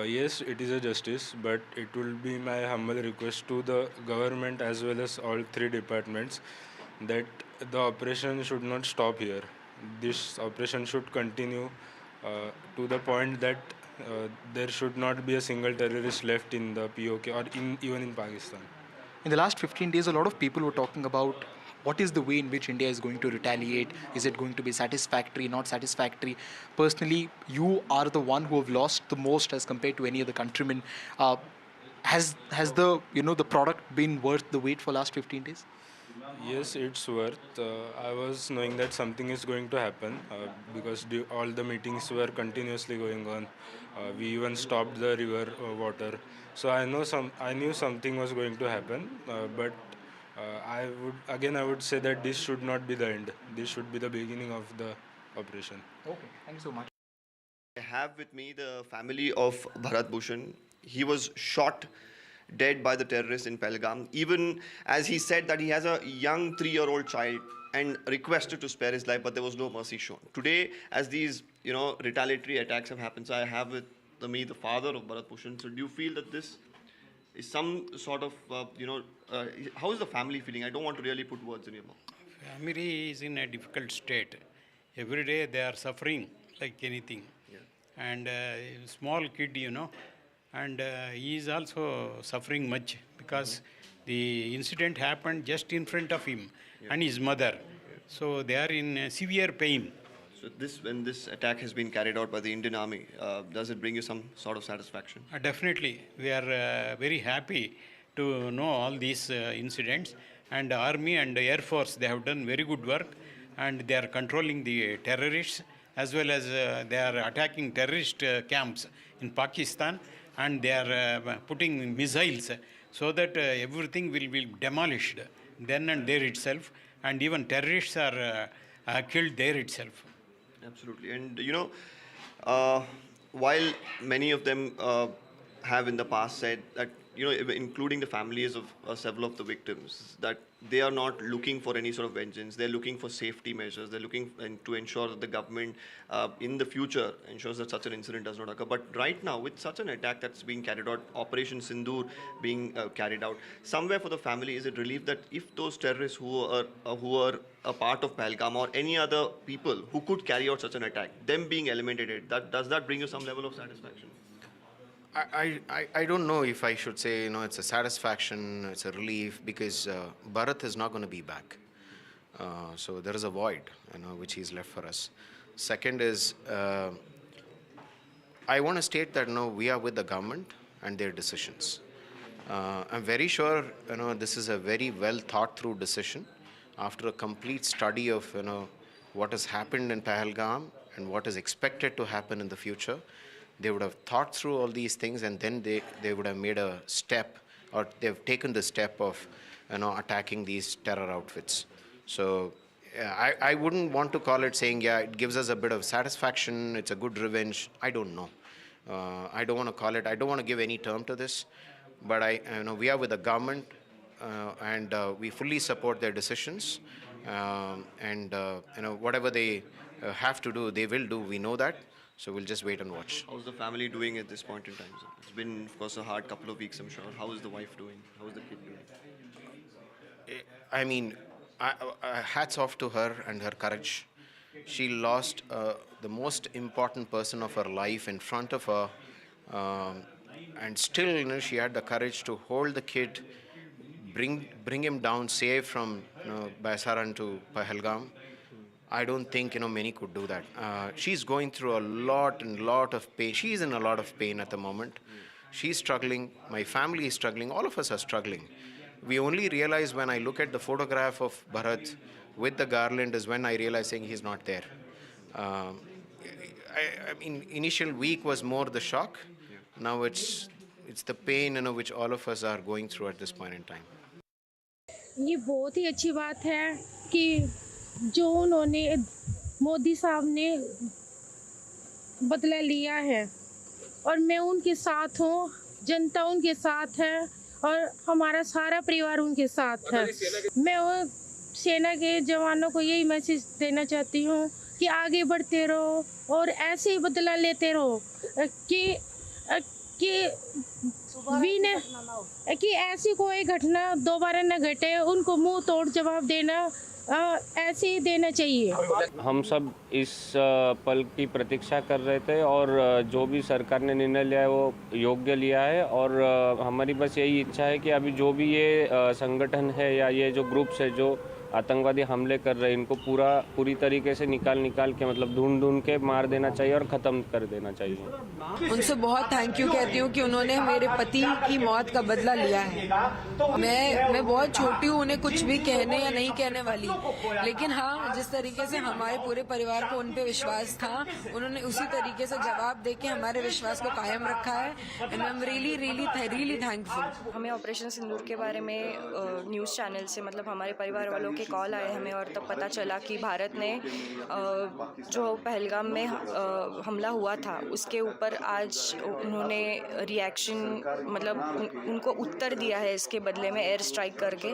Yes, it is a justice, but it will be my humble request to the government as well as all three departments that the operation should not stop here. This operation should continue to the point that there should not be a single terrorist left in the POK or even in Pakistan. In the last 15 days, a lot of people were talking about what is the way in which India is going to retaliate. Is it going to be satisfactory, not satisfactory? Personally, you are the one who have lost the most as compared to any other countryman. Has the the product been worth the wait for last 15 days? Yes, it's worth. I was knowing that something is going to happen because all the meetings were continuously going on. We even stopped the river water. So I knew something was going to happen. But I would say that this should not be the end. This should be the beginning of the operation. Okay, thank you so much. I have with me the family of Bharat Bhushan. He was shot dead by the terrorists in Pahalgam, even as he said that he has a young 3-year-old child and requested to spare his life, but there was no mercy shown. Today, as these retaliatory attacks have happened, so I have with me the father of Bharat Bhushan. So do you feel that this is some sort of, how is the family feeling? I don't want to really put words in your mouth. Family is in a difficult state. Every day they are suffering like anything. Yeah. And small kid, and he is also suffering much because the incident happened just in front of him and his mother. So they are in severe pain. So when this attack has been carried out by the Indian Army, does it bring you some sort of satisfaction? Definitely. We are very happy to know all these incidents. And Army and Air Force, they have done very good work. And they are controlling the terrorists as well as they are attacking terrorist camps in Pakistan. And they are putting missiles so that everything will be demolished then and there itself. And even terrorists are killed there itself. Absolutely. And while many of them have in the past said that, including the families of several of the victims, that they are not looking for any sort of vengeance. They're looking for safety measures. They're looking to ensure that the government in the future ensures that such an incident does not occur. But right now, with such an attack that's being carried out, Operation Sindoor being carried out, somewhere for the family, is it relief that if those terrorists who are a part of Pahalgam or any other people who could carry out such an attack, them being eliminated, does that bring you some level of satisfaction? I don't know if I should say, it's a satisfaction, it's a relief, because Bharat is not going to be back. So there is a void, which he's left for us. Second is, I want to state that, we are with the government and their decisions. I'm very sure, this is a very well thought through decision after a complete study of, what has happened in Pahalgam and what is expected to happen in the future. They would have thought through all these things, and then they would have made a step, or they've taken the step of attacking these terror outfits. So I wouldn't want to call it saying, it gives us a bit of satisfaction, it's a good revenge. I don't know. I don't want to call it, I don't want to give any term to this, but we are with the government and we fully support their decisions. and whatever they have to do, they will do. We know that. So we'll just wait and watch. How's the family doing at this point in time, sir? It's been, of course, a hard couple of weeks, I'm sure. How is the wife doing? How is the kid doing? I mean, hats off to her and her courage. She lost the most important person of her life in front of her, and still, she had the courage to hold the kid, bring him down safe from Baisaran to Pahalgam. I don't think many could do that. She's going through a lot of pain. She's in a lot of pain at the moment. She's struggling. My family is struggling. All of us are struggling. We only realize when I look at the photograph of Bharat with the garland is when I realize saying he's not there. I mean, initial week was more the shock. Now it's the pain which all of us are going through at this point in time. ये बहुत ही अच्छी बात है कि जो उन्होंने मोदी साहब ने बदला लिया है और मैं उनके साथ हूँ, जनता उनके साथ है और हमारा सारा परिवार उनके साथ है। मैं सेना के जवानों को यही मैसेज देना चाहती हूँ कि आगे बढ़ते रहो और ऐसे ही बदला लेते रहो कि ऐसी कोई घटना दोबारा न घटे, उनको मुंह तोड़ जवाब देना ऐसे ही देना चाहिए। हम सब इस पल की प्रतीक्षा कर रहे थे और जो भी सरकार ने निर्णय लिया है वो योग्य लिया है और हमारी बस यही इच्छा है कि अभी जो भी ये संगठन है या ये जो ग्रुप्स है जो आतंकवादी हमले कर रहे हैं इनको पूरी तरीके से निकाल के मतलब ढूंढ के मार देना चाहिए और ख़त्म कर देना चाहिए। उनसे बहुत थैंक यू कहती हूँ कि उन्होंने मेरे पति की मौत का बदला लिया है। मैं बहुत छोटी हूँ, उन्हें कुछ भी कहने या नहीं कहने वाली, लेकिन हाँ, जिस तरीके से हमारे पूरे परिवार को उन पे विश्वास था, उन्होंने उसी तरीके से जवाब दे के हमारे विश्वास को कायम रखा है and I am really thankful. हमें ऑपरेशन सिंदूर के बारे में न्यूज़ चैनल से मतलब हमारे परिवार वालों के कॉल आए हमें और तब पता चला कि भारत ने जो पहलगाम में हमला हुआ था उसके ऊपर आज उन्होंने रिएक्शन मतलब उनको उत्तर दिया है इसके बदले में एयर स्ट्राइक करके।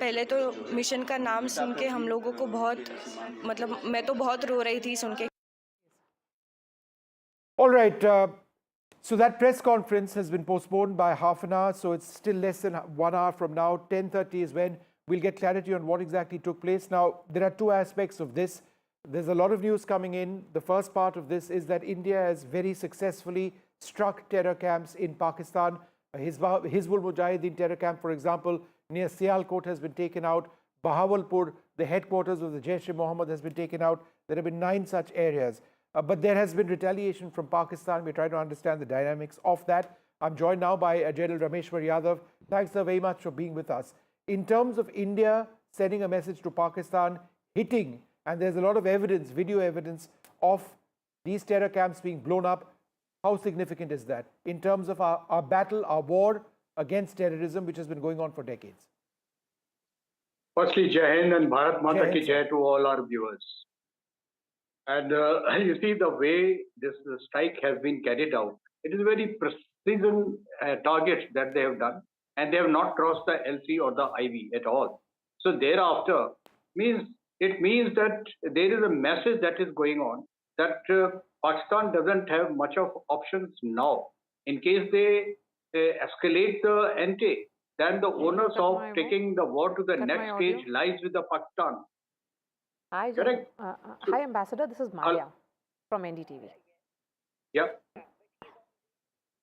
पहले तो मिशन का नाम सुन के हम लोगों को बहुत मतलब मैं तो बहुत रो रही थी सुन के। All right. So that press conference has been postponed by half an hour. So it's still less than 1 hour from now. 10:30 is when we'll get clarity on what exactly took place. Now, there are two aspects of this. There's a lot of news coming in. The first part of this is that India has very successfully struck terror camps in Pakistan. Hizbul Mujahideen terror camp, for example, near Sialkot has been taken out. Bahawalpur, the headquarters of the Jaish-e-Mohammed, has been taken out. There have been 9 such areas. But there has been retaliation from Pakistan. We're trying to understand the dynamics of that. I'm joined now by General Rameshwar Yadav. Thanks, sir, very much for being with us. In terms of India sending a message to Pakistan, hitting, and there's a lot of evidence, video evidence of these terror camps being blown up, how significant is that in terms of our battle, our war against terrorism, which has been going on for decades? Firstly, Jai Hind and Bharat Mata ki Jai to all our viewers. And you see the way this strike has been carried out, it is very precision targets that they have done. And they have not crossed the LC or the IV at all. So thereafter, it means that there is a message that is going on that Pakistan doesn't have much of options now. In case they escalate the ante, then the onus of taking the war to the next stage lies with the Pakistan. Hi, correct? Hi, Ambassador. This is Maya from NDTV. Yep.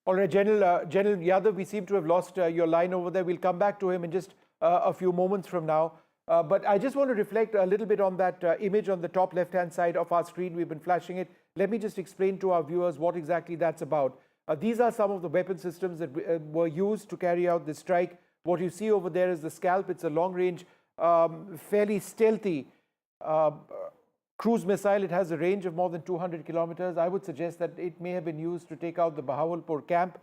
All right, General Yadav, we seem to have lost your line over there. We'll come back to him in just a few moments from now. But I just want to reflect a little bit on that image on the top left-hand side of our screen. We've been flashing it. Let me just explain to our viewers what exactly that's about. These are some of the weapon systems that were used to carry out this strike. What you see over there is the Scalp. It's a long-range, fairly stealthy cruise missile. It has a range of more than 200 kilometers. I would suggest that it may have been used to take out the Bahawalpur camp.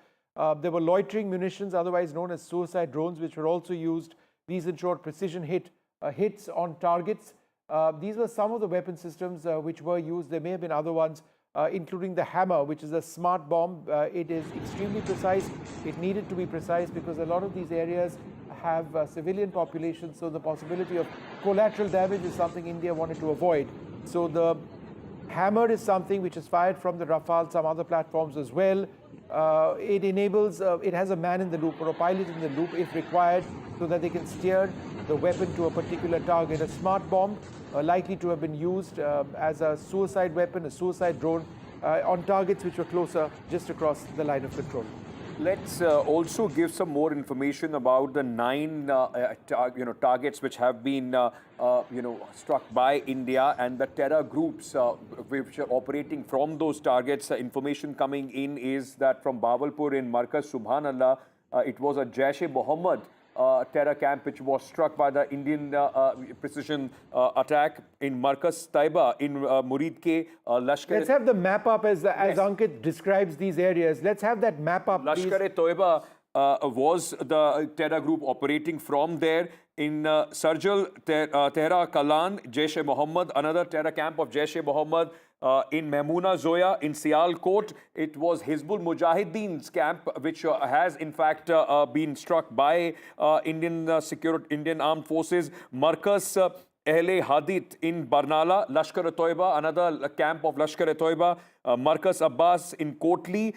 There were loitering munitions, otherwise known as suicide drones, which were also used. These ensured precision hits on targets. These were some of the weapon systems which were used. There may have been other ones, including the Hammer, which is a smart bomb. It is extremely precise. It needed to be precise because a lot of these areas have civilian populations, so the possibility of collateral damage is something India wanted to avoid. So the Hammer is something which is fired from the Rafale, some other platforms as well. It enables, it has a man in the loop or a pilot in the loop if required, so that they can steer the weapon to a particular target. A smart bomb likely to have been used as a suicide weapon, a suicide drone on targets which were closer, just across the line of control. Let's also give some more information about the 9 targets which have been struck by India and the terror groups which are operating from those targets. Information coming in is that from Bawalpur in Markaz Subhanallah, it was a Jaish-e-Mohammed terror camp which was struck by the Indian precision attack in Markaz Taiba in Murid-ke Lashkar. Let's have the map up as Ankit describes these areas. Let's have that map up, Lashkar-e-Toiba was the terror group operating from there. In Sarjal, Tehra Kalan, Jaish-e-Mohammed, another terror camp of Jaish-e-Mohammed. In Mehmoona Zoya, in Sialkot, it was Hizbul Mujahideen's camp, which has in fact been struck by Indian armed forces. Markaz Ahle Hadith in Barnala, Lashkar-e-Toiba, another camp of Lashkar-e-Toiba. Markaz Abbas in Kotli.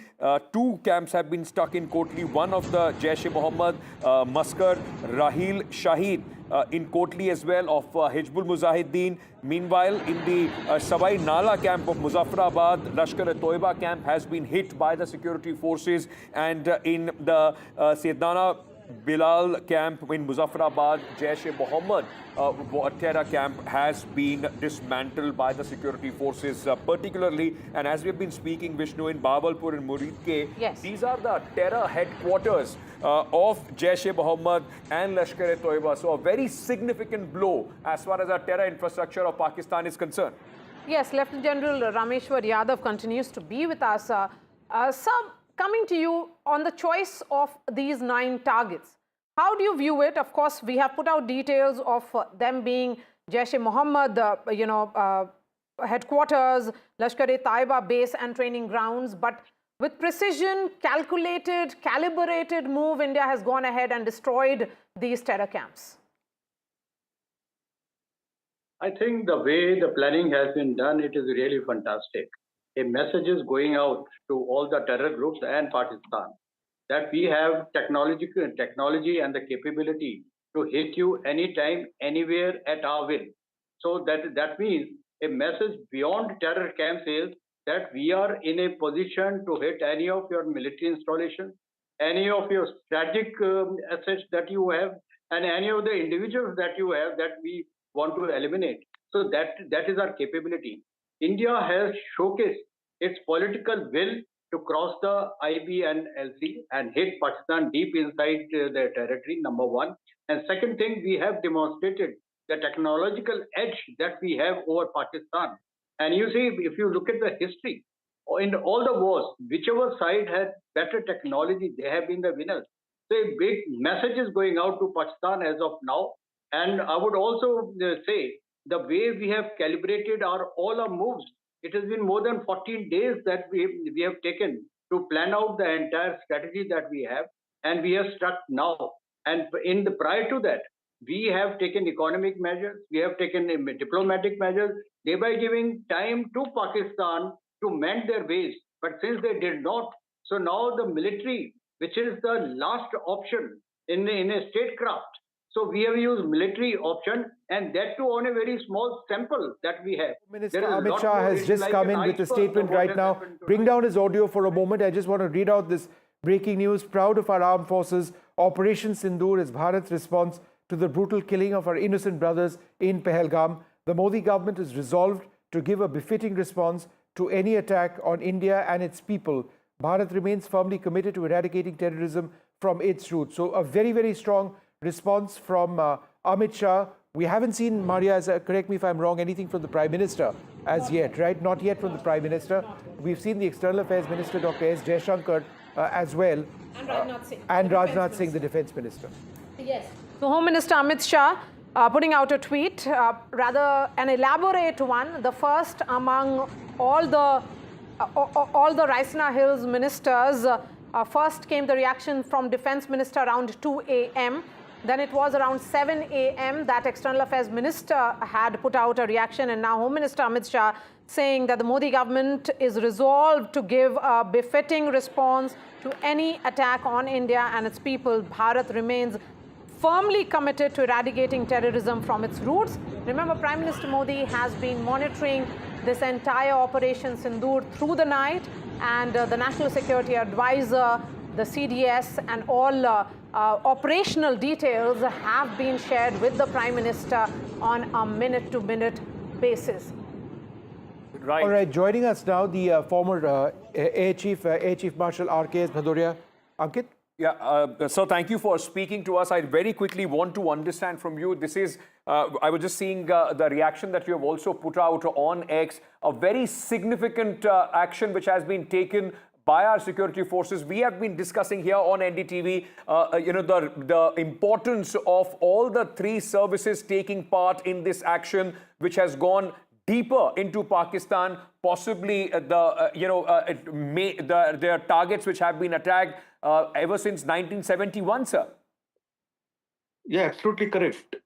2 camps have been stuck in Kotli. One of the Jaish-e-Mohammed, Maskar Rahil Shahid in Kotli as well of Hizbul Mujahideen. Meanwhile, in the Savai Nala camp of Muzaffarabad, Lashkar-e-Toiba camp has been hit by the security forces. And in the Sayyidana Bilal camp in Muzaffarabad, Jaish-e-Mohammed terror camp has been dismantled by the security forces particularly. And as we've been speaking, Vishnu, in Bawalpur and Murid-ke, these are the terror headquarters of Jaish-e-Mohammed and Lashkar-e-Toiba. So a very significant blow as far as our terror infrastructure of Pakistan is concerned. Yes, Lieutenant General Rameshwar Yadav continues to be with us. Sir, coming to you on the choice of these 9 targets, how do you view it? Of course, we have put out details of them being Jaish-e-Mohammed, headquarters, Lashkar-e-Taiba base and training grounds. But with precision, calculated, calibrated move, India has gone ahead and destroyed these terror camps. I think the way the planning has been done, it is really fantastic. A message is going out to all the terror groups and Pakistan that we have technology and the capability to hit you anytime, anywhere at our will. So that means a message beyond terror camps is that we are in a position to hit any of your military installations, any of your strategic assets that you have, and any of the individuals that you have that we want to eliminate. So that is our capability. India has showcased its political will to cross the IB and LC and hit Pakistan deep inside their territory, number one. And second thing, we have demonstrated the technological edge that we have over Pakistan. And you see, if you look at the history, in all the wars, whichever side had better technology, they have been the winners. So a big message is going out to Pakistan as of now. And I would also say, the way we have calibrated all our moves, it has been more than 14 days that we have taken to plan out the entire strategy that we have, and we have struck now. And prior to that, we have taken economic measures, we have taken diplomatic measures, thereby giving time to Pakistan to mend their ways. But since they did not, so now the military, which is the last option in a statecraft, so we have used military option, and that too on a very small sample that we have. Minister Amit Shah has just come in with a statement right now. Bring down his audio for a moment. I just want to read out this breaking news. Proud of our armed forces, Operation Sindoor is Bharat's response to the brutal killing of our innocent brothers in Pahalgam. The Modi government is resolved to give a befitting response to any attack on India and its people. Bharat remains firmly committed to eradicating terrorism from its roots. So a very, very strong response from Amit Shah. We haven't seen, Maria, correct me if I'm wrong, anything from the Prime Minister as yet, right? Not yet from the Prime Minister. We've seen the External Affairs Minister, Dr. S. Jaishankar, as well. And Rajnath Singh. And Rajnath Singh, the Defence Minister. Yes. So Home Minister Amit Shah putting out a tweet, rather an elaborate one, the first among all the Raisina Hills ministers. First came the reaction from Defence Minister around 2 a.m. Then it was around 7 a.m. that External Affairs Minister had put out a reaction, and now Home Minister Amit Shah saying that the Modi government is resolved to give a befitting response to any attack on India and its people. Bharat remains firmly committed to eradicating terrorism from its roots. Remember, Prime Minister Modi has been monitoring this entire Operation Sindoor through the night, and the National Security Advisor, the CDS, and all operational details have been shared with the Prime Minister on a minute-to-minute basis. Right. All right, joining us now, the former Air Chief Marshal R.K.S. Bhadoria. Ankit? Yeah, so thank you for speaking to us. I very quickly want to understand from you, this is, I was just seeing the reaction that you have also put out on X, a very significant action which has been taken by our security forces. We have been discussing here on NDTV, the importance of all the three services taking part in this action, which has gone deeper into Pakistan, possibly their targets which have been attacked ever since 1971, sir. Yeah, absolutely correct.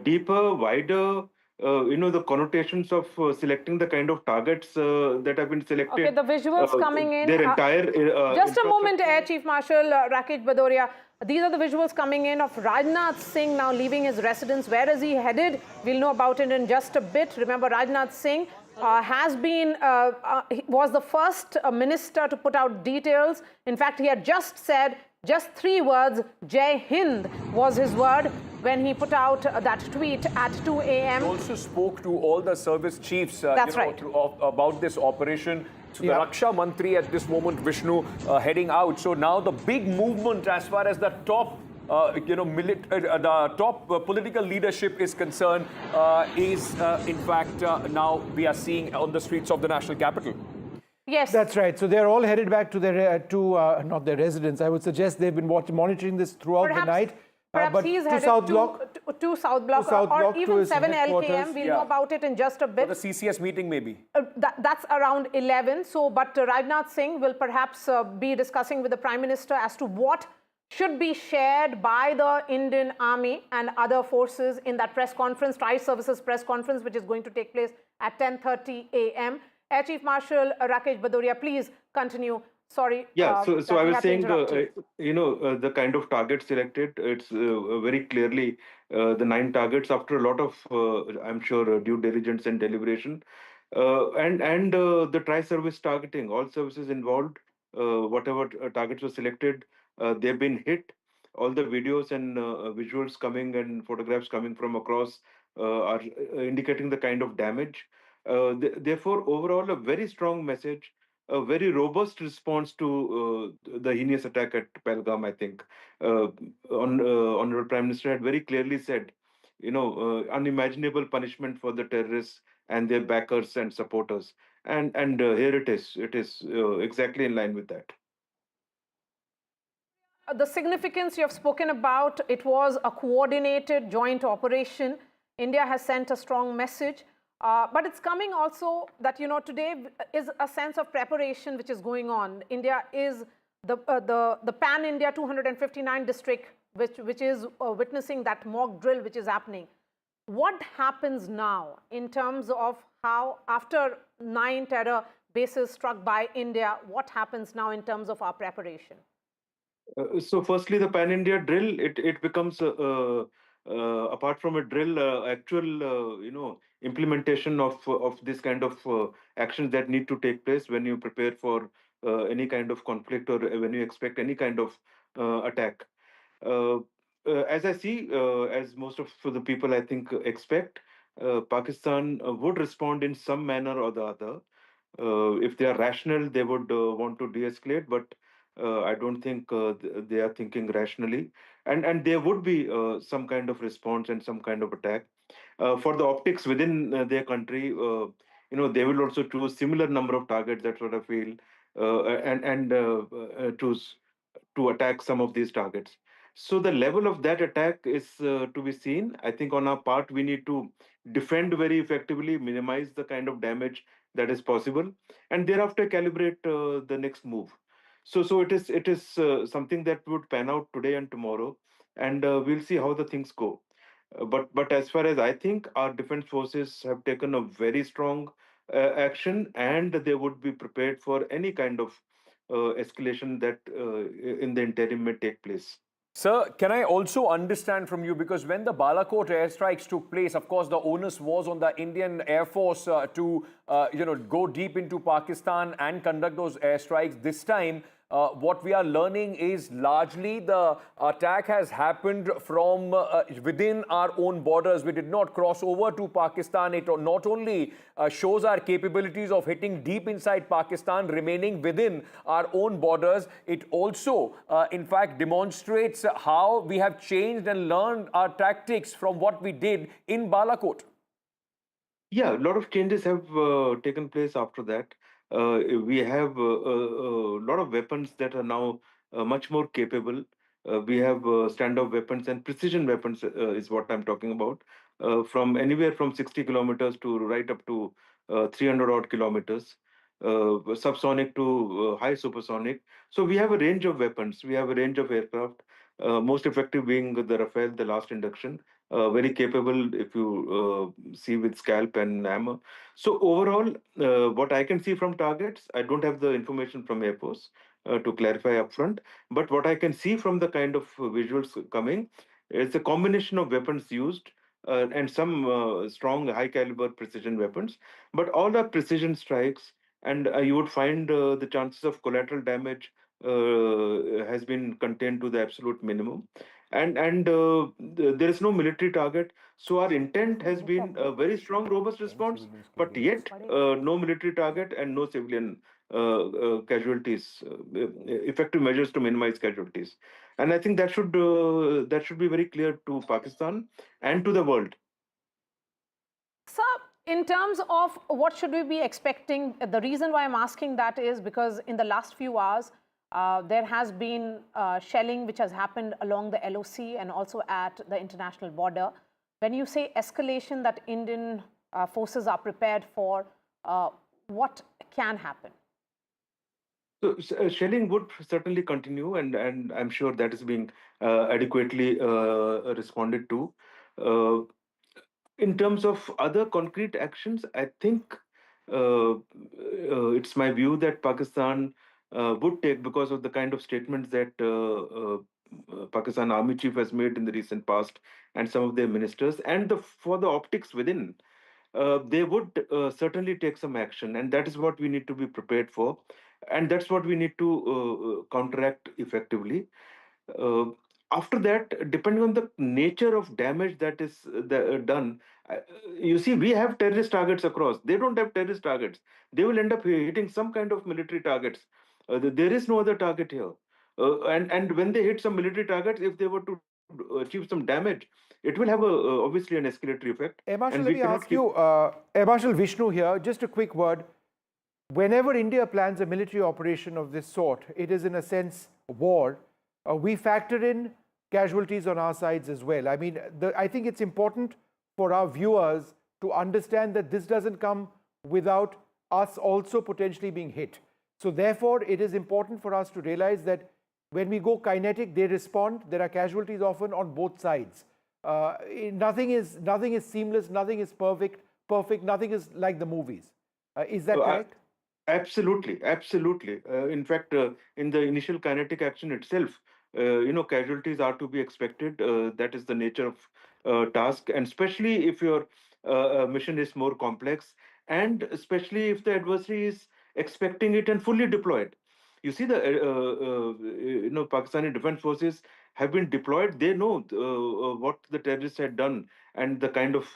Deeper, wider, the connotations of selecting the kind of targets that have been selected. Okay, the visuals coming in. Their entire... just a moment, Air Chief Marshal Rakesh Bhadoria. These are the visuals coming in of Rajnath Singh now leaving his residence. Where is he headed? We'll know about it in just a bit. Remember, Rajnath Singh was the first minister to put out details. In fact, he had just said just 3 words, Jai Hind was his word, when he put out that tweet at 2 a.m. He also spoke to all the service chiefs That's right. about this operation. So the Raksha Mantri at this moment, Vishnu, heading out. So now the big movement as far as the top political leadership is concerned is in fact now we are seeing on the streets of the national capital. Yes, that's right. So they're all headed back to their not their residence. I would suggest they've been monitoring this throughout the night. Perhaps he's headed to South Block, or even 7 LKM. We'll know about it in just a bit. For the CCS meeting, maybe. That's around 11. So, but Rajnath Singh will perhaps be discussing with the Prime Minister as to what should be shared by the Indian Army and other forces in that press conference, Tri-Services press conference, which is going to take place at 10:30 a.m. Air Chief Marshal Rakesh Bhadoria, please continue. Sorry. Yeah, so I was saying, the kind of target selected, it's very clearly the 9 targets after a lot of, I'm sure, due diligence and deliberation. And the tri-service targeting, all services involved, whatever targets were selected, they've been hit. All the videos and visuals coming and photographs coming from across are indicating the kind of damage. Therefore, overall, a very strong message, a very robust response to the heinous attack at Pahalgam, I think. Honorable Prime Minister had very clearly said, unimaginable punishment for the terrorists and their backers and supporters. And here it is. It is exactly in line with that. The significance you have spoken about, it was a coordinated joint operation. India has sent a strong message. But it's coming also that, today is a sense of preparation which is going on. India is the pan-India 259 district, which is witnessing that mock drill which is happening. What happens now in terms of how, after 9 terror bases struck by India, what happens now in terms of our preparation? So firstly, the pan-India drill, it becomes, apart from a drill, actual, implementation of this kind of actions that need to take place when you prepare for any kind of conflict or when you expect any kind of attack. As I see, as most of the people I think expect, Pakistan would respond in some manner or the other. If they are rational, they would want to de-escalate, but I don't think they are thinking rationally. And there would be some kind of response and some kind of attack. For the optics within their country, they will also choose similar number of targets. That's what I feel, and to attack some of these targets. So the level of that attack is to be seen. I think on our part, we need to defend very effectively, minimize the kind of damage that is possible, and thereafter calibrate the next move. So it is something that would pan out today and tomorrow. and we'll see how the things go. But as far as I think, our defense forces have taken a very strong action, and they would be prepared for any kind of escalation that in the interim may take place. Sir, can I also understand from you, because when the Balakot airstrikes took place, of course, the onus was on the Indian Air Force to go deep into Pakistan and conduct those airstrikes. This time, what we are learning is largely the attack has happened from within our own borders. We did not cross over to Pakistan. It not only shows our capabilities of hitting deep inside Pakistan, remaining within our own borders, it also, in fact, demonstrates how we have changed and learned our tactics from what we did in Balakot. Yeah, a lot of changes have taken place after that. We have a lot of weapons that are now much more capable. We have standoff weapons and precision weapons is what I'm talking about, from anywhere from 60 kilometers to right up to 300 odd kilometers, subsonic to high supersonic. So we have a range of weapons. We have a range of aircraft. Most effective being the Rafale, the last induction, very capable if you see with scalp and hammer. So overall, what I can see from targets, I don't have the information from Air Force to clarify upfront, but what I can see from the kind of visuals coming is a combination of weapons used and some strong high caliber precision weapons, but all are precision strikes, and you would find the chances of collateral damage has been contained to the absolute minimum, and there is no military target. So our intent has been a very strong, robust response, but yet no military target and no civilian casualties, effective measures to minimize casualties. And I think that should be very clear to Pakistan and to the world. Sir, in terms of what should we be expecting, the reason why I'm asking that is because in the last few hours, there has been shelling which has happened along the LOC and also at the international border. When you say escalation that Indian forces are prepared for, what can happen? So shelling would certainly continue, and I'm sure that is being adequately responded to. Uh, in terms of other concrete actions, I think it's my view that Pakistan would take, because of the kind of statements that Pakistan Army Chief has made in the recent past, and some of their ministers, and for the optics within, they would certainly take some action, and that is what we need to be prepared for, and that's what we need to counteract effectively. Uh, After that, depending on the nature of damage that is done, you see, we have terrorist targets across. They don't have terrorist targets. They will end up hitting some kind of military targets. There is no other target here. And when they hit some military targets, if they were to achieve some damage, it will have obviously an escalatory effect. Air Marshal, And let we me cannot ask keep... you, Air Marshal Vishnu here, just a quick word. Whenever India plans a military operation of this sort, it is in a sense war. We factor in casualties on our sides as well. I mean, I think it's important for our viewers to understand that this doesn't come without us also potentially being hit. So therefore, it is important for us to realize that when we go kinetic, they respond. There are casualties often on both sides. Nothing is seamless, nothing is perfect, nothing is like the movies. Is that correct? Absolutely, absolutely. In fact, in the initial kinetic action itself, casualties are to be expected. That is the nature of task, and especially if your mission is more complex, and especially if the adversary is expecting it and fully deployed. You see, Pakistani defense forces have been deployed. They know what the terrorists had done and the kind of